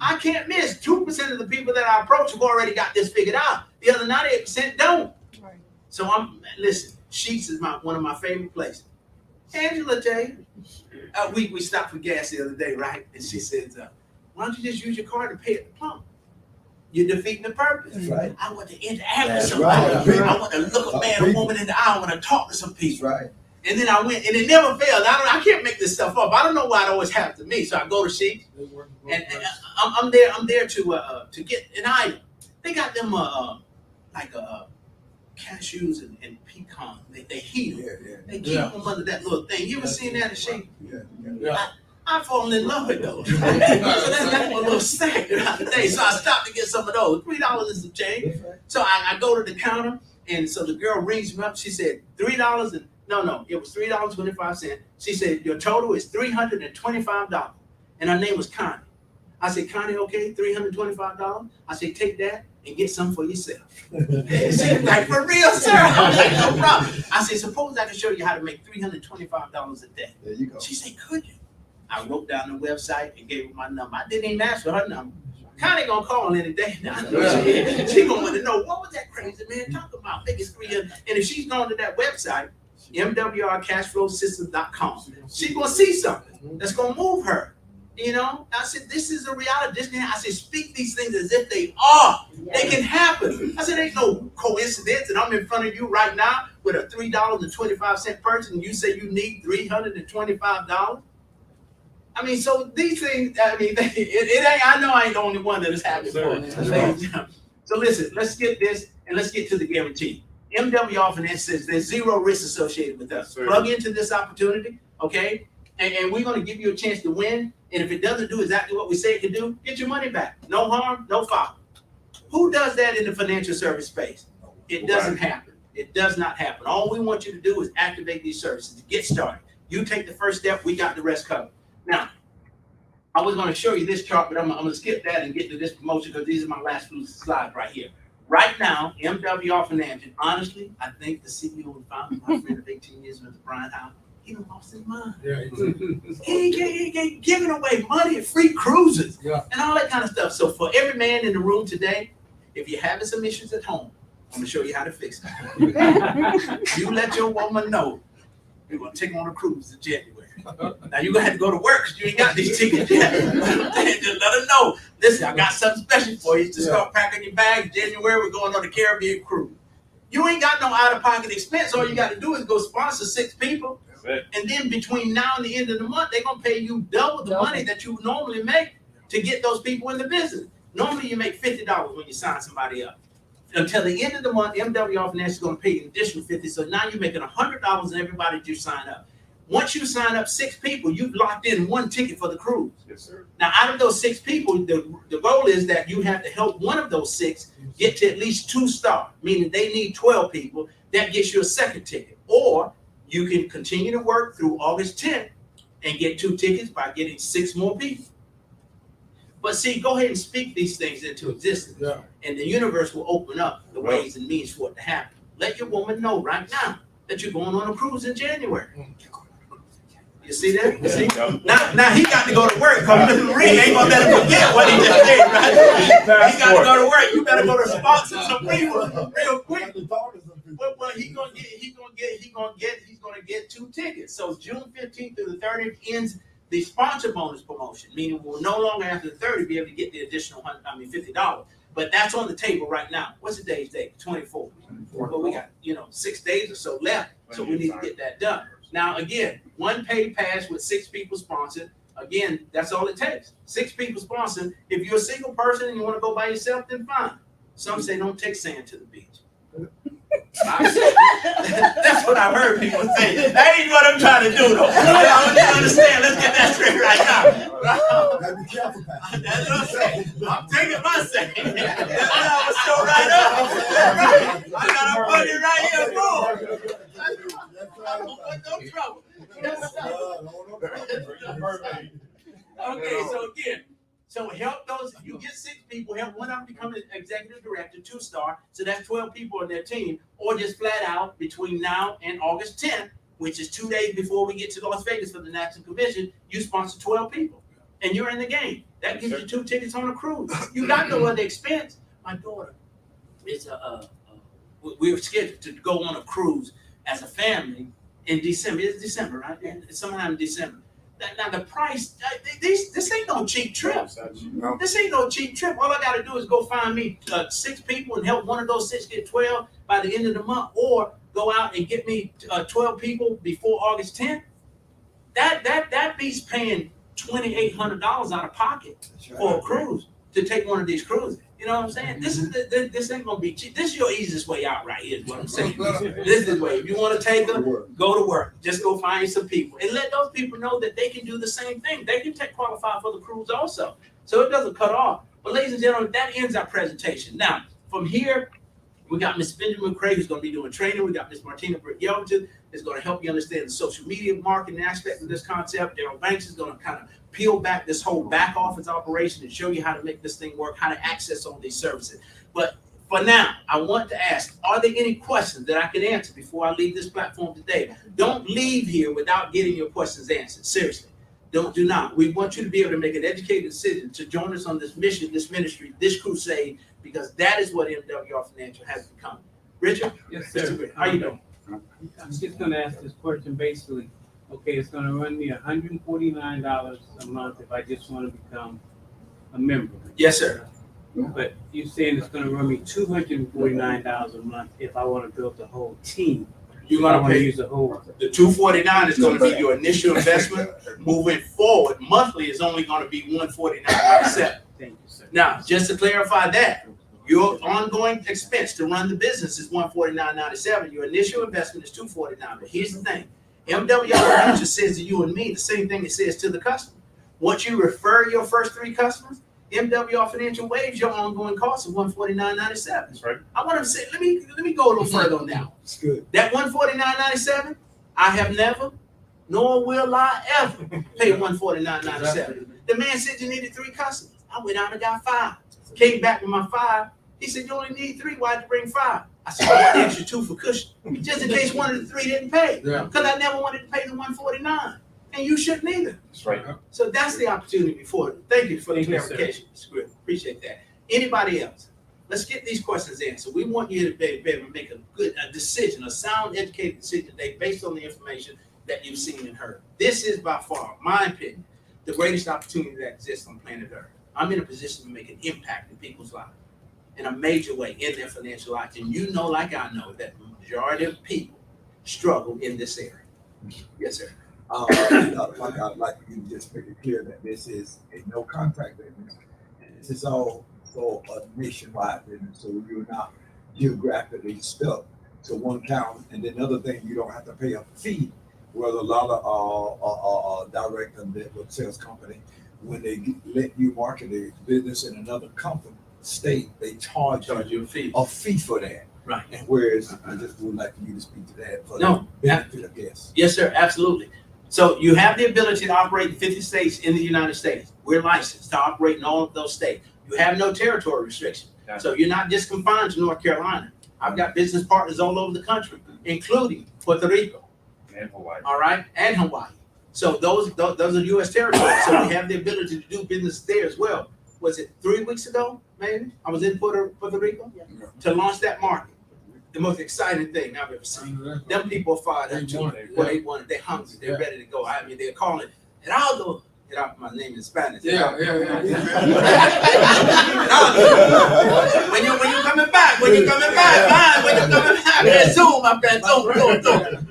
I can't miss. 2% of the people that I approach have already got this figured out. The other 98% don't. Right. So listen, Sheets is one of my favorite places. Angela J, we stopped for gas the other day, right? And she says, why don't you just use your card to pay at the pump? You're defeating the purpose. That's right. I want to interact with That's somebody. right. I want to look a man or woman in the eye. I want to talk to some people. That's right. And then I went, and it never failed. I can't make this stuff up. I don't know why it always happens to me. So I go to Sheets, and I'm there to get an item. They got them cashews and pecans. They heat them. Yeah. They keep them under that little thing. You ever seen that in Sheets? Yeah. I fallen in love with those. So that's my little snack throughout the day. So I stopped to get some of those. $3 is some change. So I go to the counter, and so the girl rings me up. She said $3 and no, it was $3.25. She said your total is $325, and her name was Connie. I said, Connie, okay, $325. I said, take that and get some for yourself. She's like, for real, sir? I was like, no problem. I said, suppose I can show you how to make $325 a day. There you go. She said, could you? I wrote down the website and gave her my number. I didn't even ask for her number. Connie gonna call any day now. She gonna want to know, what was that crazy man talking about? Making $300. And if she's going to that website, MWRcashflowsystems.com, she's gonna see something that's gonna move her. You know, I said, this is a reality. I said, speak these things as if they are. They can happen. I said, ain't no coincidence that I'm in front of you right now with a $3.25 purchase, and you say you need $325. I mean, so these things, I mean, it ain't, I know I ain't the only one that is happening for. So listen, let's get this, and let's get to the guarantee. MWR Finance says there's zero risk associated with us. Plug into this opportunity, okay? And we're going to give you a chance to win. And if it doesn't do exactly what we say it can do, get your money back. No harm, no foul. Who does that in the financial service space? It doesn't happen. It does not happen. All we want you to do is activate these services. Get started. You take the first step. We got the rest covered. Now, I was going to show you this chart, but I'm going to skip that and get to this promotion because these are my last few slides right here. Right now, MWR Financial, honestly, I think the CEO and founder, my friend of 18 years, Mr. Brian Howell, he done lost his mind. Yeah, he ain't giving away money and free cruises and all that kind of stuff. So for every man in the room today, if you're having some issues at home, I'm going to show you how to fix it. You let your woman know you're going to take on a cruise in January. Now you're going to have to go to work because you ain't got these tickets yet. Just let her know. Listen, I got something special for you to start packing your bags. January, we're going on the Caribbean cruise. You ain't got no out-of-pocket expense. All you got to do is go sponsor 6 people. And then between now and the end of the month, they're going to pay you double the money that you normally make to get those people in the business. Normally, you make $50 when you sign somebody up. Until the end of the month, MWR Finance is going to pay you an additional $50. So now you're making $100 in everybody that you sign up. Once you sign up 6 people, you've locked in 1 ticket for the cruise. Yes, sir. Now, out of those 6 people, the goal is that you have to help one of those 6 get to at least 2 stars, meaning they need 12 people. That gets you a second ticket. Or you can continue to work through August 10th and get 2 tickets by getting 6 more people. But see, go ahead and speak these things into existence. Yeah. And the universe will open up the ways and means for it to happen. Let your woman know right now that you're going on a cruise in January. You see that? You see? Now he got to go to work because Mr. Marie ain't gonna let him forget what he just did, right? He got to go to work. You better go to sponsor some people real quick. Well, he's gonna get 2 tickets. So June 15th through the 30th ends the sponsor bonus promotion, meaning we'll no longer after the 30 be able to get the additional $50. But that's on the table right now. What's today's date? 24th. Well, we got 6 days or so left, so we need to get that done. Now again, one paid pass with 6 people sponsored. Again, that's all it takes. 6 people sponsored. If you're a single person and you want to go by yourself, then fine. Some say don't take sand to the beach. That's what I've heard people say. That ain't what I'm trying to do, though. I want you to understand. Let's get that straight right now. Gotta be careful, Pastor. That's what I'm saying. I'm taking my saying. That's what I was so right up. Right. I got a buddy right here, boy. No trouble. Okay, so again. So help those, you get 6 people, help one of them become an executive director, 2-star, so that's 12 people on their team, or just flat out between now and August 10th, which is 2 days before we get to Las Vegas for the National Convention, you sponsor 12 people, and you're in the game. That gives you 2 tickets on a cruise. You got no other expense. My daughter is we're scheduled to go on a cruise as a family in December. It's December, right? It's sometime in December. Now the price, this ain't no cheap trip. This ain't no cheap trip. All I got to do is go find me 6 people and help one of those 6 get 12 by the end of the month, or go out and get me 12 people before August 10th. That beats paying $2,800 out of pocket for a cruise to take one of these cruises. You know what I'm saying? This ain't gonna be cheap. This is your easiest way out right here, is what I'm saying. This is the way. If you want to take them, go to work. Just go find some people and let those people know that they can do the same thing. They can qualify for the cruise also. So it doesn't cut off. But ladies and gentlemen, that ends our presentation. Now, from here, we got Ms. Benjamin Craig, who's going to be doing training. We got Ms. Martina Britt-Yelverton, who's going to help you understand the social media marketing aspect of this concept. Daryl Banks is going to kind of peel back this whole back office operation and show you how to make this thing work, how to access all these services. But for now, I want to ask, are there any questions that I can answer before I leave this platform today? Don't leave here without getting your questions answered. Seriously. Do not. We want you to be able to make an educated decision to join us on this mission, this ministry, this crusade, because that is what MWR Financial has become. Richard? Yes, sir. How you doing? I'm just going to ask this question basically. Okay, it's going to run me $149 a month if I just want to become a member. Yes, sir. But you're saying it's going to run me $249 a month if I want to build the whole team. You're going to pay use the whole. The $249 is going to be your initial investment. Moving forward, monthly is only going to be $149.97. Thank you, sir. Now, just to clarify that, your ongoing expense to run the business is $149.97. Your initial investment is $249. But here's the thing: MWR Financial says to you and me the same thing it says to the customer. Once you refer your first 3 customers, MWR Financial waives your ongoing cost of $149.97. That's right. I want to say, let me go a little further on that. It's good. That $149.97, I have never, nor will I ever pay $149.97. The man said you needed 3 customers. I went out and got 5. Came back with my 5. He said, you only need 3. Why'd you bring 5? I said, I want the extra 2 for cushion, just in case one of the 3 didn't pay. Because I never wanted to pay the $149. And you shouldn't either. That's right. So that's the opportunity before you. Thank you for the clarification, Mr. Griffin. Appreciate that. Anybody else? Let's get these questions answered. We want you to be able to make a decision, a sound, educated decision today based on the information that you've seen and heard. This is by far, my opinion, the greatest opportunity that exists on planet Earth. I'm in a position to make an impact in people's lives in a major way in their financial lives. And you know, like I know, that the majority of people struggle in this area. Yes, sir. I'd like you to just make it clear that this is a no contract business. This is all for a nationwide business, so you're not geographically stuck to one county. And then another thing, you don't have to pay a fee. Where a lot of direct and sales company, when they let you market a business in another state, they charge you a fee for that. Right. And whereas I just would like you to speak to that for No. the benefit of guests. Yes, sir. Absolutely. So you have the ability to operate in 50 states in the United States. We're licensed to operate in all of those states. You have no territory restrictions. So you're not just confined to North Carolina. I've got business partners all over the country, including Puerto Rico. And Hawaii. All right, and Hawaii. So those are U.S. territories. So we have the ability to do business there as well. Was it 3 weeks ago, maybe? I was in Puerto Rico to launch that market. The most exciting thing I've ever seen. Them people are fired up too. Well, they hungry. They're ready to go. I mean, they're calling, Geraldo, Get out my name in Spanish. Yeah. When you coming back? When you coming back? Man, when you coming back? Hey, zoom, my friend. Zoom.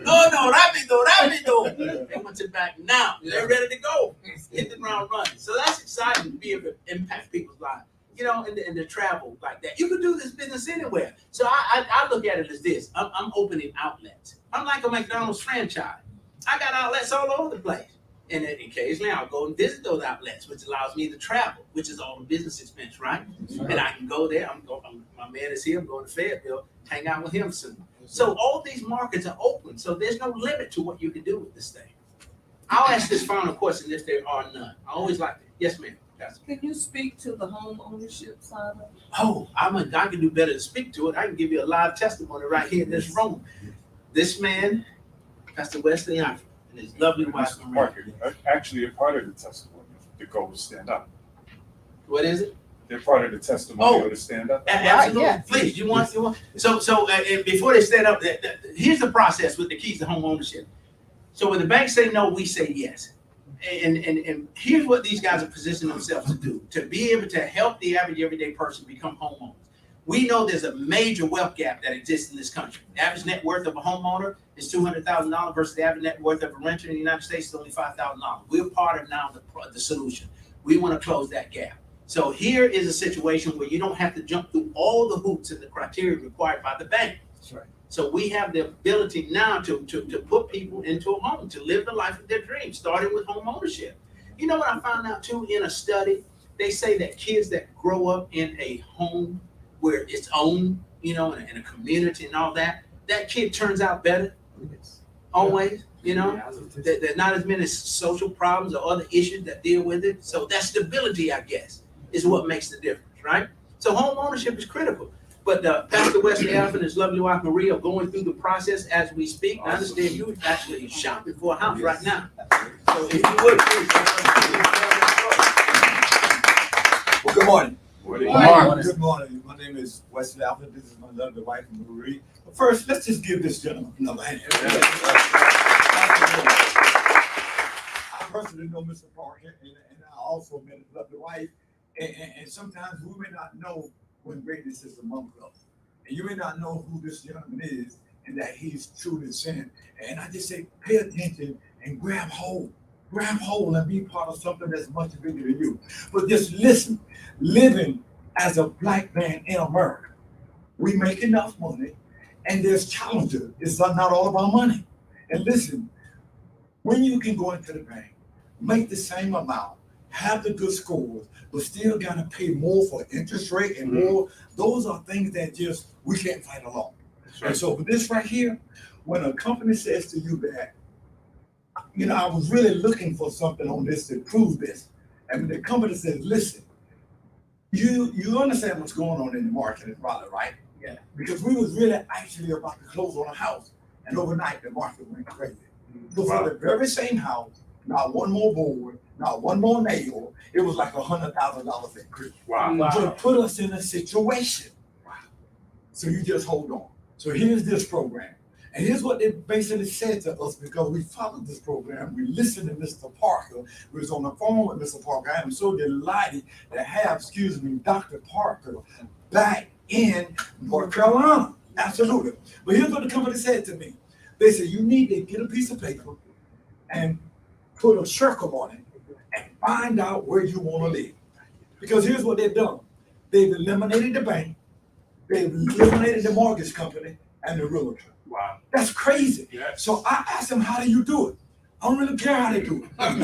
No, rapido. They want you back now. They're ready to go. Hit the ground running. So that's exciting to be able to impact people's lives. You know, in the travel like that. You can do this business anywhere. So I look at it as this. I'm opening outlets. I'm like a McDonald's franchise. I got outlets all over the place. And then occasionally I'll go and visit those outlets, which allows me to travel, which is all the business expense, right? And I can go there. My man is here. I'm going to Fayetteville, hang out with him soon. So all these markets are open. So there's no limit to what you can do with this thing. I'll ask this final question if there are none. I always like to. Yes, ma'am. Can you speak to the home ownership side of it? Oh, I can do better than speak to it. I can give you a live testimony right here in this room. This man, Pastor Wesley and his lovely wife, Maria. Actually, a part of the testimony, the goal to stand up. What is it? They're part of the testimony to stand up. Absolutely. Yeah. Please, you want. So and before they stand up, here's the process with the keys to home ownership. So when the banks say no, we say yes. And here's what these guys are positioning themselves to do, to be able to help the average everyday person become homeowners. We know there's a major wealth gap that exists in this country. The average net worth of a homeowner is $200,000 versus the average net worth of a renter in the United States is only $5,000. We're part of now the solution. We want to close that gap. So here is a situation where you don't have to jump through all the hoops and the criteria required by the bank. That's right. So we have the ability now to put people into a home, to live the life of their dreams, starting with home ownership. You know what I found out too in a study? They say that kids that grow up in a home where it's owned, you know, in a community and all that, that kid turns out better. Always, you know, there's not as many social problems or other issues that deal with it. So that stability, I guess, is what makes the difference, right? So home ownership is critical. But Pastor Wesley Alpha and his lovely wife Maria are going through the process as we speak. I understand you're actually shopping for a house right now. So if you would, please. Well, good morning. Good morning. My name is Wesley Alpha. This is my lovely wife Marie. But first, let's just give this gentleman another hand. I personally know Mr. Parker, and I also met his lovely wife. And sometimes we may not know when greatness is among us. And you may not know who this gentleman is and that he's truly sent. And I just say, pay attention and grab hold and be part of something that's much bigger than you. But just listen, living as a black man in America, we make enough money and there's challenges. It's not all about money. And listen, when you can go into the bank, make the same amount, have the good scores, but still gotta pay more for interest rate and more. Those are things that just we can't fight alone. Right. And so for this right here, when a company says to you that, you know, I was really looking for something on this to prove this, and the company says, listen, you understand what's going on in the market in Raleigh, right? Yeah. Because we was really actually about to close on a house, and overnight the market went crazy. So for the very same house, not one more board, not one more nail, it was like $100,000 increase. Wow. So it put us in a situation. Wow. So you just hold on. So here's this program. And here's what they basically said to us, because we followed this program. We listened to Mr. Parker. We was on the phone with Mr. Parker. I am so delighted to have, Dr. Parker back in North Carolina. Absolutely. But here's what the company said to me. They said, you need to get a piece of paper and put a circle on it and find out where you want to live. Because here's what they've done. They've eliminated the bank, they've eliminated the mortgage company, and the realtor. Wow. That's crazy. Yes. So I asked them, how do you do it? I don't really care how they do it. As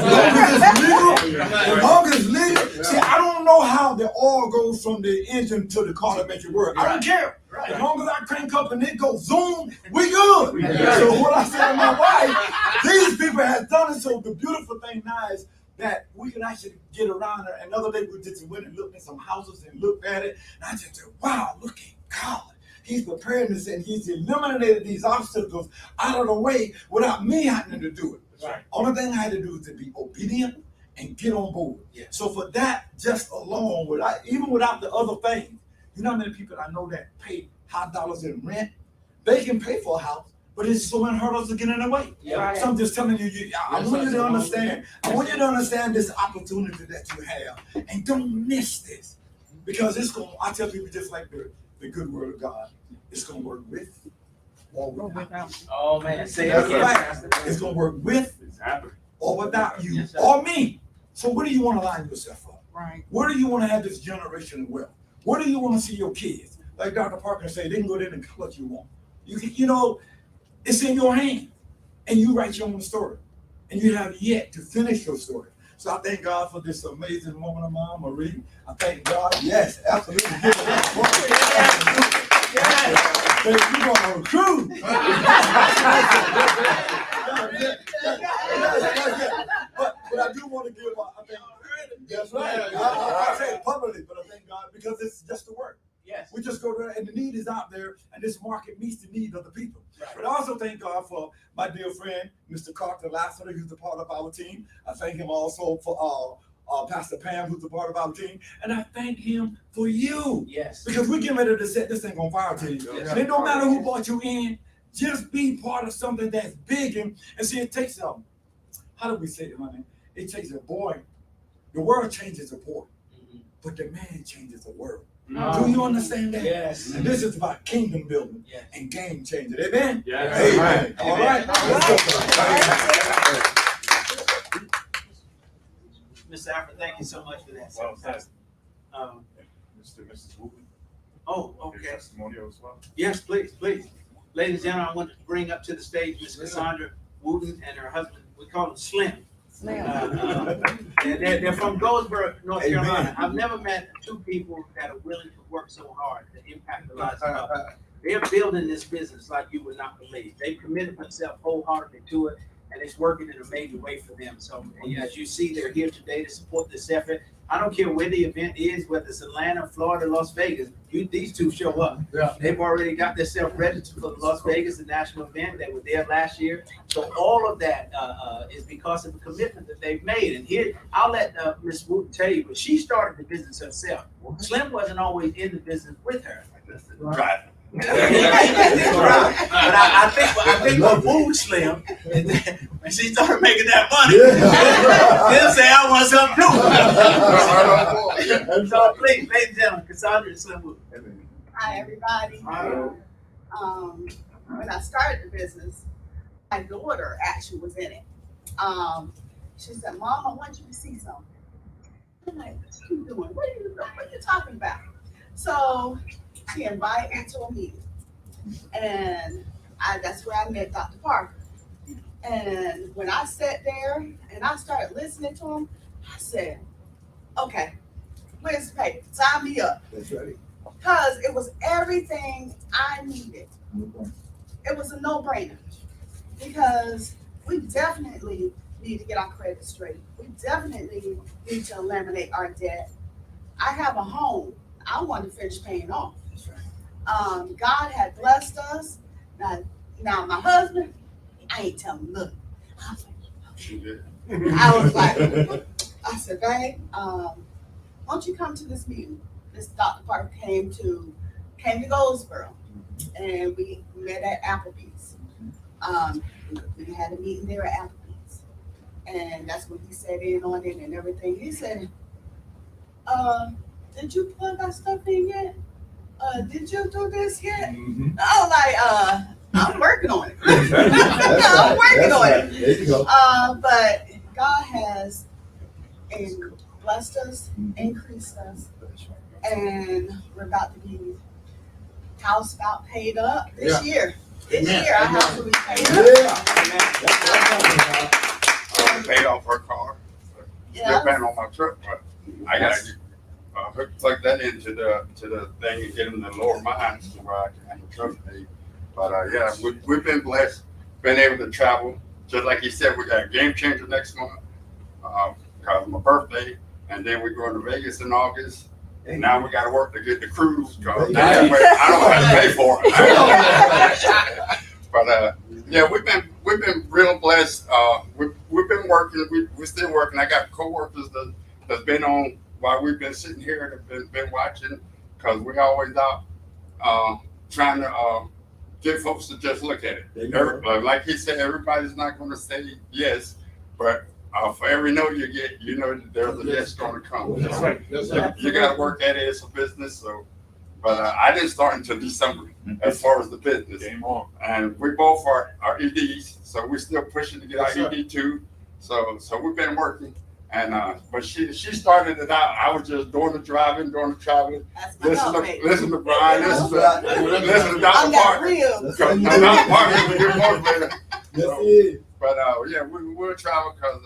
long as it's legal. See, I don't know how the oil goes from the engine to the car to make it work. I don't care. Right. As long as I crank up and it goes zoom, we good. So what I said to my wife, these people have done it. So the beautiful thing now is that we can actually get around it. Another day we just went and looked at some houses and looked at it. And I just said, wow, look at God. He's prepared us and he's eliminated these obstacles out of the way without me having to do it. Right. Only thing I had to do is to be obedient and get on board. Yeah. So for that, just alone, even without the other things, you know how many people I know that pay high dollars in rent? They can pay for a house, but there's so many hurdles to get in the way. Yeah. So I'm just telling you, I want you to understand. I want you to understand this opportunity that you have, and don't miss this, because it's going. I tell people just like the good word of God, it's going to work with or without. Oh man, say it That's again. right. It's going to work with It's happening. or without you Yes, sir. or me. So what do you want to line yourself up? Right. Where do you want to have this generation of wealth? Where do you want to see your kids? Like Dr. Parker said, they can go there and what you want. You know, it's in your hand, and you write your own story, and you have yet to finish your story. So I thank God for this amazing woman of mine, Marie. I thank God. Yes, absolutely. Give it up. Yes. Baby, you going on a cruise. But I do want to give. I think that's right. I say it publicly, but I thank God because it's just the work. Yes. We just go there, and the need is out there, and this market meets the need of the people. Right. But I also thank God for my dear friend, Mr. Carter Lassiter, who's a part of our team. I thank him also for Pastor Pam, who's a part of our team, and I thank him for you. Yes. Because we're getting ready to set this thing on fire to you. Yes. And it don't matter who brought you in, just be part of something that's big. And see, it takes how do we say it, honey? It takes a boy. The world changes a boy, but the man changes the world. Do you understand that? Yes. And this is about kingdom building Yes. and game changing. Amen? Yes. Amen. All right. Mr. Alfred, thank you so much for that. Well said. Um, Mrs. Wooten, oh, your okay. testimonial as well. Yes, please, please. Ladies and gentlemen, I want to bring up to the stage Miss Cassandra Wooten and her husband. We call them Slim. They're from Goldsboro, North Amen. Carolina. I've never met two people that are willing to work so hard to impact the lives of others. They're building this business like you would not believe. They've committed themselves wholeheartedly to it, and it's working in a major way for them. So as you see, they're here today to support this effort. I don't care where the event is, whether it's Atlanta, Florida, Las Vegas, these two show up. Yeah. They've already got themselves registered for the Las Vegas, the national event. They were there last year. So all of that is because of the commitment that they've made. And here, I'll let Ms. Wooten tell you, but she started the business herself. Slim wasn't always in the business with her. Right. But I think what moved Slim is that when she started making that money, they'll say I want something too. So please, ladies and gentlemen, Cassandra and Slim Wooten. Hi, everybody. When I started the business, my daughter actually was in it. She said, "Mom, I want you to see something." I'm like, "What are you doing? What are you talking about?" So she invited me to a meeting, and that's where I met Dr. Parker. And when I sat there and I started listening to him, I said, "Okay, where's the paper? Sign me up." That's right. Because it was everything I needed. It was a no-brainer. Because we definitely need to get our credit straight. We definitely need to eliminate our debt. I have a home I want to finish paying off. God had blessed us. Now my husband, I ain't telling him nothing. I was like, I said, "Babe, why don't you come to this meeting?" This Dr. Parker came to Goldsboro, and we met at Applebee's. We had a meeting there at Applebee's, and that's when he sat in on it and everything. He said, "Did you plug that stuff in yet? Did you do this yet?" I was like, "I'm working on it." I'm working on it. There you go. But God has blessed us, increased us, and we're about to be house about paid up this year. This year, our house will be paid up. I paid off her car. Still Yeah. paying on my truck, but I gotta plug that into the thing and get in the lower mines where I can have the truck paid. But yeah, we've been blessed, been able to travel. Just like he said, we got a game changer next month, cause of my birthday, and then we're going to Vegas in August. And now we got to work to get the cruise, cause that way I don't have to pay for it. But yeah, we've been real blessed. We've been working. We're still working. I got coworkers that's been on while we've been sitting here and been watching, cause we're always out trying to get folks to just look at it. There you go. Like he said, everybody's not gonna say yes, but for every no you get, you know that there's a yes gonna come. That's right. You gotta work at it, it's a business, so. But I didn't start until December as far as the business. Game on. And we both are EDs, so we're still pushing to get our ED too. So we've been working. And but she started it out. I was just doing the driving, doing the traveling. That's my helpmate. Listen to Brian, listen to I'm Dr. that Parker. real. That's I'm right. not Parker, you're motivated. Yes, it is. But yeah, we'll travel because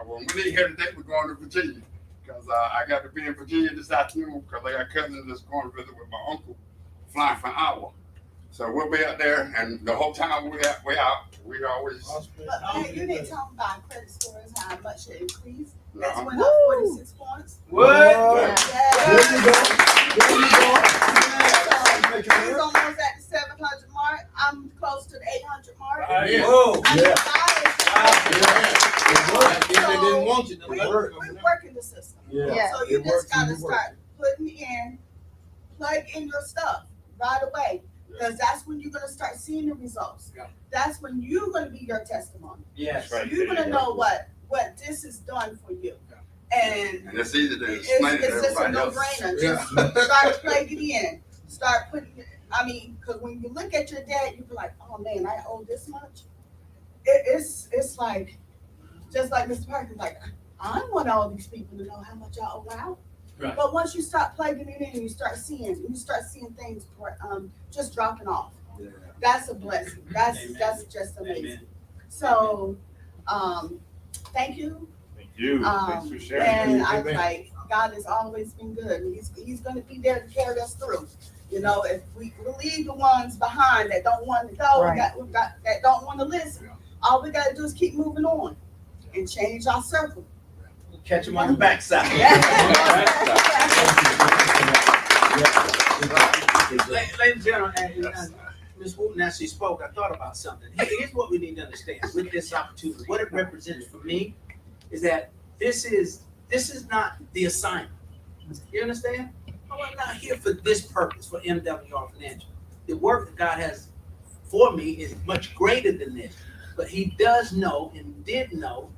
when we leave here today, we're going to Virginia. Because I got to be in Virginia this afternoon because I got cousins that's going to visit with my uncle, flying from Iowa. So we'll be out there, and the whole time we out, we always. But man, you didn't tell me about credit scores, how much it increased. That's Uh-huh. went up 46 points. What? There Yeah. you go. There you go. So, he's almost at the 700 mark. I'm close to the 800 mark. Yeah. Whoa. I'm Yeah. They didn't want you to We work. working the system. Yeah. So you It just works when gotta you work. start putting plug in your stuff right away. Because that's when you're gonna start seeing the results. Yeah. That's when you're gonna be your testimony. Yes. Right. You're gonna know what this has done for you. And And it's easy to explain it to it's just a everybody else. no-brainer. Just start plugging in. Start putting, because when you look at your debt, you be like, oh man, I owe this much. It's like, just like Mr. Parker's like, I don't want all these people to know how much I owe out. Right. But once you start plugging it in, you start seeing things just dropping off. Yeah. That's a blessing. That's Amen. that's just amazing. Amen. So, thank you. Thank you. Thanks for sharing. And I Amen. like, God has always been good. He's gonna be there to carry us through. You know, if we leave the ones behind that don't want to go, Right. that don't want to listen, all we gotta do is keep moving on and change our circle. Catch them on the backside. Ladies and gentlemen, and Ms. Wooten, as she spoke, I thought about something. Here's what we need to understand with this opportunity. What it represents for me is that this is not the assignment. You understand? I'm not here for this purpose, for MWR Financial. The work that God has for me is much greater than this. But He does know and did know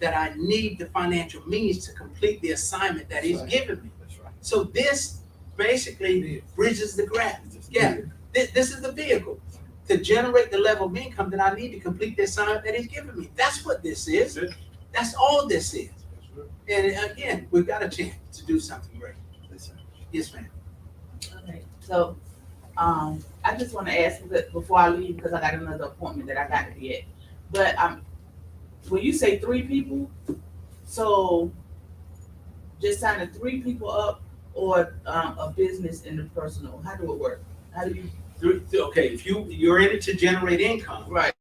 that I need the financial means to complete the assignment that He's given me. That's right. So this basically bridges the gap. Yeah, this is the vehicle to generate the level of income that I need to complete the assignment that He's given me. That's what this is. That's it. That's all this is. And again, we've got a chance to do something great. Yes, ma'am. Okay, so, I just wanna ask before I leave, because I got another appointment that I got to be at. But, when you say 3 people, so just signing 3 people up or, a business and a personal, how do it work? How do you? Okay, if you're in it to generate income, Right.